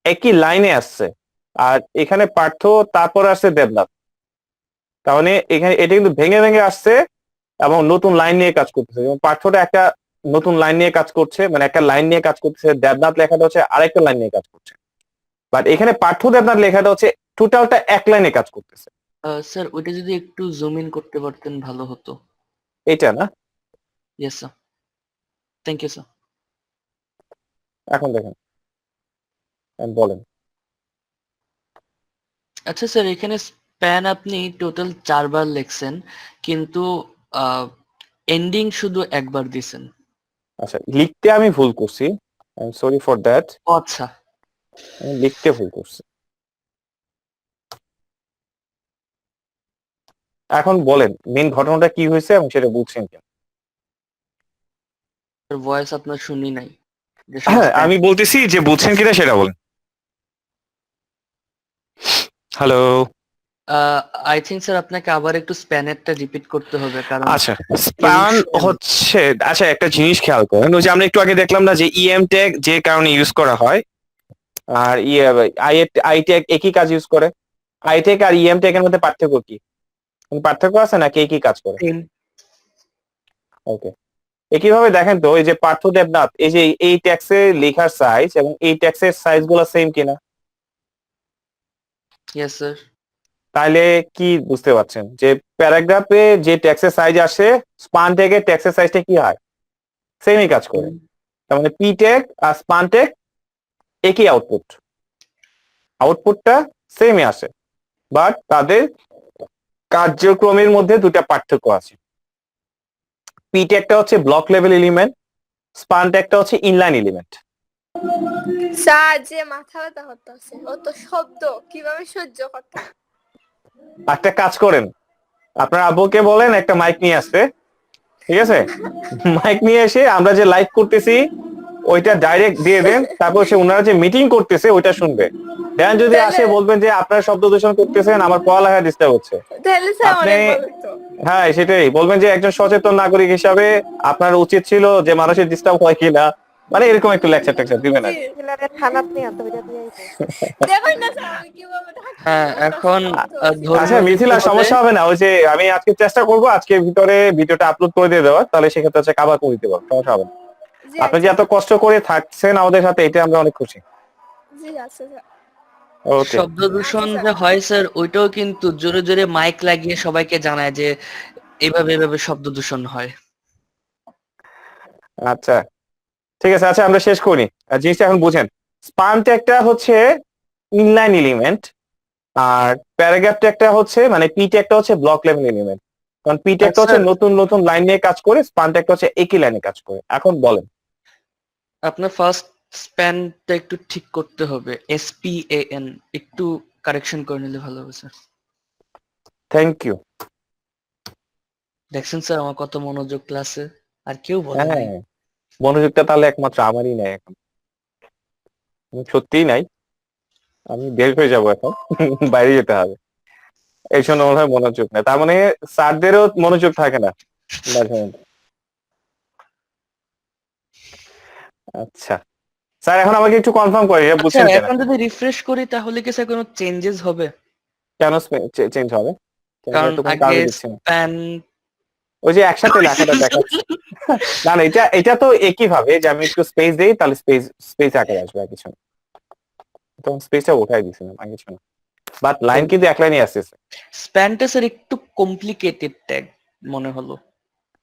একই লাইনে আসছে। আর এখানে পার্থ তারপর আসছে দেবনাথ, তার মানে এখানে এটা কিন্তু ভেঙে ভেঙে আসছে এবং নতুন লাইন নিয়ে কাজ করতেছে। যেমন পার্থটা একটা নতুন লাইন নিয়ে কাজ করছে, মানে একটা লাইন নিয়ে কাজ করতেছে, দেবনাথ লেখাটা হচ্ছে আরেকটা লাইন নিয়ে কাজ করছে। বাট এখানে পার্থ দেবনাথ লেখাটা হচ্ছে টোটালটা এক লাইনে কাজ করতেছে। স্যার ওইটা যদি একটু জুম ইন করতে পারতেন ভালো হতো। এটা না, yes sir, thank you sir. এখন দেখেন বলেন। আচ্ছা স্যার, এখানে স্প্যান আপনি টোটাল 4 বার লিখছেন, কিন্তু এন্ডিং শুধু একবার দিছেন। আচ্ছা, লিখতে আমি ভুল করছি, I am sorry for that. আচ্ছা, আমি লিখতে ভুল করছি। এখন বলেন মেন ঘটনাটা কি হয়েছে এবং সেটা বুঝছেন কিনা। ভয়েস আপনার শুনি নাই। যে হ্যাঁ, span- আমি বলতেছি যে বুঝছেন কিনা সেটা বলেন। হ্যালো। আই থিঙ্ক স্যার আপনাকে আবার একটু স্প্যানেরটা রিপিট করতে হবে, কারণ আচ্ছা, স্প্যান same. হচ্ছে, আচ্ছা একটা জিনিস খেয়াল করেন, ওই যে আমরা একটু আগে দেখলাম না যে ইএম ট্যাগ যে কারণে ইউজ করা হয়, আর আই ট্যাগ একই কাজ ইউজ করে। আই ট্যাগ আর ইএম ট্যাগ এর মধ্যে পার্থক্য কি? কোনো পার্থক্য আছে নাকি একই কাজ করে? Same. ওকে, একইভাবে দেখেন তো এই যে পার্থ দেবনাথ, এই যে এই ট্যাক্সের লেখার সাইজ এবং এই ট্যাক্সের সাইজ গুলো সেম কিনা? Yes sir. তাহলে কি বুঝতে পারছেন যে প্যারাগ্রাফে যে ট্যাক্সের সাইজ আসে, স্পান ট্যাগের ট্যাক্সের সাইজটা কি হয়? সেমই কাজ করে। তার মানে পি ট্যাগ আর স্পান ট্যাগ একই আউটপুটটা সেমই আসে, বাট তাদের কার্যক্রমের মধ্যে দুটা পার্থক্য আছে। পি ট্যাগটা হচ্ছে ব্লক লেভেল এলিমেন্ট, স্পান ট্যাগটা হচ্ছে ইনলাইন এলিমেন্ট। স্যার যে মাথা ব্যথা করতেছে, ও তো শব্দ কিভাবে সহ্য করতে? একটা কাজ করেন, আপনার আব্বুকে বলেন একটা মাইক নিয়ে আসতে, ঠিক আছে? মাইক নিয়ে এসে আমরা যে লাইভ করতেছি ওইটা ডাইরেক্ট দিয়ে দেন, তারপর সে ওনারা যে মিটিং করতেছে ওইটা শুনবে। দেন যদি আসে বলবেন যে আপনারা শব্দ দূষণ করতেছেন, আমার পড়ালেখা ডিস্টার্ব হচ্ছে। তাহলে স্যার আপনি, অনেক ভালো হতো। হ্যাঁ সেটাই বলবেন যে একজন সচেতন নাগরিক হিসাবে আপনার উচিত ছিল যে মানুষের ডিস্টার্ব হয় কিনা, মানে এরকম একটু লেকচার টেকচার দিবেন আর কি। ছেলেরা থানাত নিয়ে আসতে হবে, এটা দিয়েই তো। দেখুন না স্যার আমি কিভাবে হ্যাঁ, এখন আচ্ছা ধর্মীয় মিথিলা, কিছু হলে সমস্যা হবে না, ওই যে আমি আজকে চেষ্টা করবো আজকের ভিতরে ভিডিওটা আপলোড করে দিয়ে দেওয়ার, তাহলে সেক্ষেত্রে হচ্ছে কাভার করে দিতে পারবো, সমস্যা হবে না। জি আপনি যে এত কষ্ট করে থাকছেন আমাদের সাথে, এটা আমরা অনেক খুশি। জি আছে স্যার। ওকে, শব্দ দূষণ যে হয় স্যার, ওইটাও কিন্তু জোরে জোরে মাইক লাগিয়ে সবাইকে জানায় যে এভাবে এভাবে শব্দ দূষণ হয়। আচ্ছা ঠিক আছে, আচ্ছা আমরা শেষ করি। আর জিনিসটা এখন বুঝেন, স্পান ট্যাগটা হচ্ছে ইনলাইন এলিমেন্ট, আর প্যারাগ্রাফ ট্যাগটা হচ্ছে মানে পি ট্যাগটা হচ্ছে ব্লক লেভেল এলিমেন্ট। কারণ পি ট্যাগটা হচ্ছে স্যার, নতুন নতুন লাইন নিয়ে কাজ করে, স্পান ট্যাগটা হচ্ছে একই লাইনে কাজ করে। এখন বলেন। আপনার ফার্স্ট স্প্যানটা একটু ঠিক করতে হবে, SPAN একটু কারেকশন করে নিলে ভালো হবে স্যার। Thank you. দেখছেন স্যার আমার কত মনোযোগ ক্লাসে, আর কেউ বলে নাই। হ্যাঁ, মনোযোগটা তাহলে একমাত্র আমারই নাই এখন, সত্যিই নাই। আমি বের হয়ে যাবো এখন, বাইরে যেতে হবে। এই জন্য মনে হয় মনোযোগ নেই, তার মানে স্যারদেরও মনোযোগ থাকে না মাঝে মধ্যে। আচ্ছা স্যার, এখন আমাকে একটু কনফার্ম করে আচ্ছা, বুঝছেন কেন? এখন যদি রিফ্রেশ করি তাহলে কি স্যার কোনো চেঞ্জেস হবে? কেন চেঞ্জ হবে? Change কারণ হওয়ার তো কোনো আগে কারণই দেখছি না। স্প্যান ওই যে একসাথে লেখাটা দেখাচ্ছে। না না, এটা তো একই ভাবে যে আমি একটু স্পেস দেই তাহলে স্পেস আকারে আসবে, আর কিছু না। তখন স্পেসটা উঠাই দিছি না, আর কিছু না। বাট লাইন কিন্তু এক লাইনই আসতেছে। স্প্যানটা স্যার একটু কমপ্লিকেটেড ট্যাগ মনে হলো।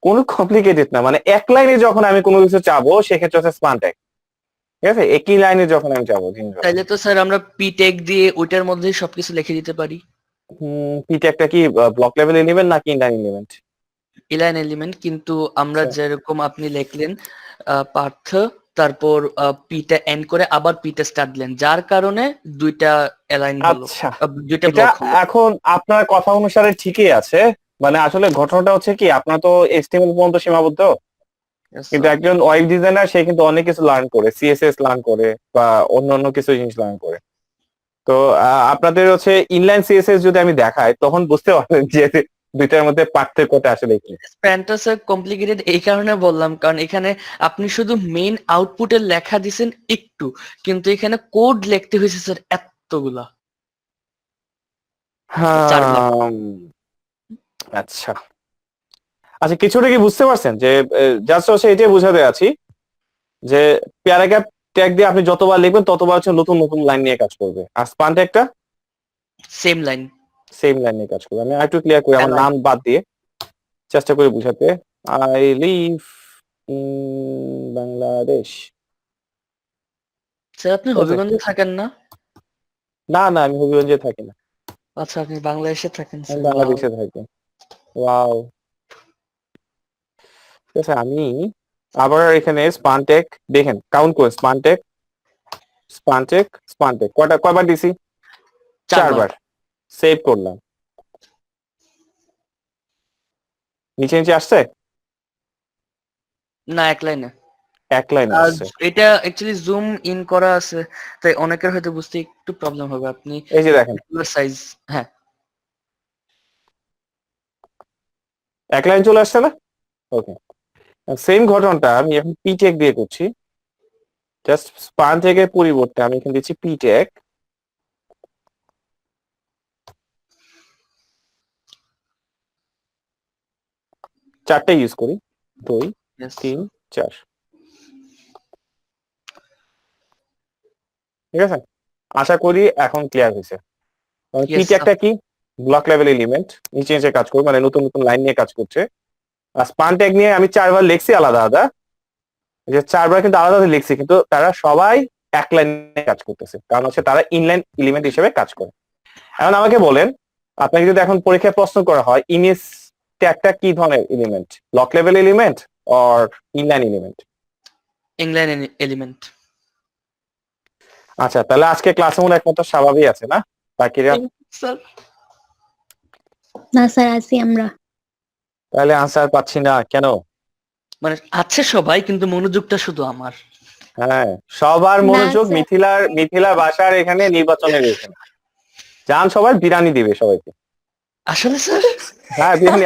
কোনো কমপ্লিকেটেড না, মানে এক লাইনে যখন আমি কোনো কিছু চাবো সেক্ষেত্রে হচ্ছে স্পান ট্যাগ, ঠিক আছে? একই লাইনে যখন আমি চাবো জিনিসটা। তাইলে তো স্যার আমরা পি ট্যাগ দিয়ে ওইটার মধ্যে সবকিছু লিখে দিতে পারি। পি ট্যাগটা কি ব্লক লেভেল এলিমেন্ট নাকি ইনলাইন এলিমেন্ট? ইলাইন এলিমেন্ট, কিন্তু আমরা আচ্ছা। যেরকম আপনি লিখলেন পার্থ, তারপর পিটা এন্ড করে আবার পিটা স্টার্ট দিলেন, যার কারণে দুইটা অ্যালাইন হলো, আচ্ছা, দুইটা এটা ব্লক হলো। এখন আপনার কথা অনুসারে ঠিকই আছে, মানে আসলে ঘটনাটা হচ্ছে কি, আপনার তো HTML পর্যন্ত সীমাবদ্ধ, Yes, কিন্তু sir. একজন ওয়েব ডিজাইনার সে কিন্তু অনেক কিছু লার্ন করে, CSS লার্ন করে বা অন্যান্য কিছু জিনিস লার্ন করে। তো আপনাদের হচ্ছে ইনলাইন CSS যদি আমি দেখাই তখন বুঝতে পারবেন যে দুইটার মধ্যে পার্থক্যটা আসলে কি? স্প্যানটা স্যার কমপ্লিকেটেড এই কারণে বললাম, কারণ এখানে আপনি শুধু মেইন আউটপুটের লেখা দিছেন একটু, কিন্তু এখানে কোড লিখতে হয়েছে স্যার এতগুলা। চারবার। হ্যাঁ, আচ্ছা আচ্ছা, কিছুটা কি বুঝতে পারছেন যে জাস্ট হচ্ছে এটাই বোঝাতে আছি যে প্যারাগ্রাফ ট্যাগ দিয়ে আপনি যতবার লিখবেন ততবার হচ্ছে নতুন নতুন লাইন নিয়ে কাজ করবে, আর স্পান ট্যাগটা সেম লাইন। সেম লাইন নিয়ে কাজ করবে। আমি আরেকটু ক্লিয়ার করি আমার নাম বাদ দিয়ে চেষ্টা করে বুঝাতে। I live in Bangladesh. Sir আপনি হবিগঞ্জে থাকেন না? না না, আমি হবিগঞ্জে থাকি না, আচ্ছা, আপনি বাংলাদেশে থাকেন আমি স্যার। বাংলাদেশে থাকি। ওয়াও, ঠিক আছে। আমি আবার এখানে স্পানটেক দেখেন কাউন্ট করে, স্পানটেক স্পানটেক স্পানটেক কয়বার দিছি? 4 বার। সেভ করলাম, নিচে নিচে আসছে, না, এক লাইনে। এক লাইন আর আসছে। এটা অ্যাকচুয়ালি জুম ইন করা আছে, তাই অনেকের হয়তো বুঝতে একটু প্রবলেম হবে। আপনি এই যে দেখেন সাইজ, হ্যাঁ এক লাইন চলে আসছে না? ওকে, সেম ঘটনাটা আমি এখন পিটেক দিয়ে করছি। জাস্ট স্পান টেকের পরিবর্তে আমি এখানে দিচ্ছি পিটেক। চারটে ইউজ করি, 2 yes. 3 4, ঠিক আছে। আশা করি এখন ক্লিয়ার হয়েছে। Yes, পিটেকটা কি? ব্লক লেভেল এলিমেন্ট, নিচে নিচে কাজ করবে, মানে নতুন নতুন লাইন নিয়ে কাজ করছে। আর স্পান ট্যাগ নিয়ে আমি 4 বার লিখছি আলাদা আলাদা, যে 4 বার কিন্তু আলাদা আলাদা লিখছি, কিন্তু তারা সবাই এক লাইনে কাজ করতেছে, কারণ হচ্ছে তারা ইনলাইন এলিমেন্ট হিসেবে কাজ করে। এখন আমাকে বলেন, আপনাকে যদি এখন পরীক্ষায় প্রশ্ন করা হয় ইমেজ ট্যাগটা কি ধরনের element, block level element or inline element? England element. আচ্ছা, তাহলে আজকে ক্লাসে মনে একমাত্র স্বাভাবিক আছে না, বাকিরা? স্যার না স্যার, আছি আমরা। তাহলে আনসার পাচ্ছি না কেন? মানে আছে সবাই, কিন্তু মনোযোগটা শুধু আমার। হ্যাঁ, সবার মনোযোগ স্যার। মিথিলা ভাষার এখানে নির্বাচনের এখানে। যান সবাই বিরিয়ানি দিবে সবাইকে। আসলে স্যার হ্যাঁ, বিরিয়ানি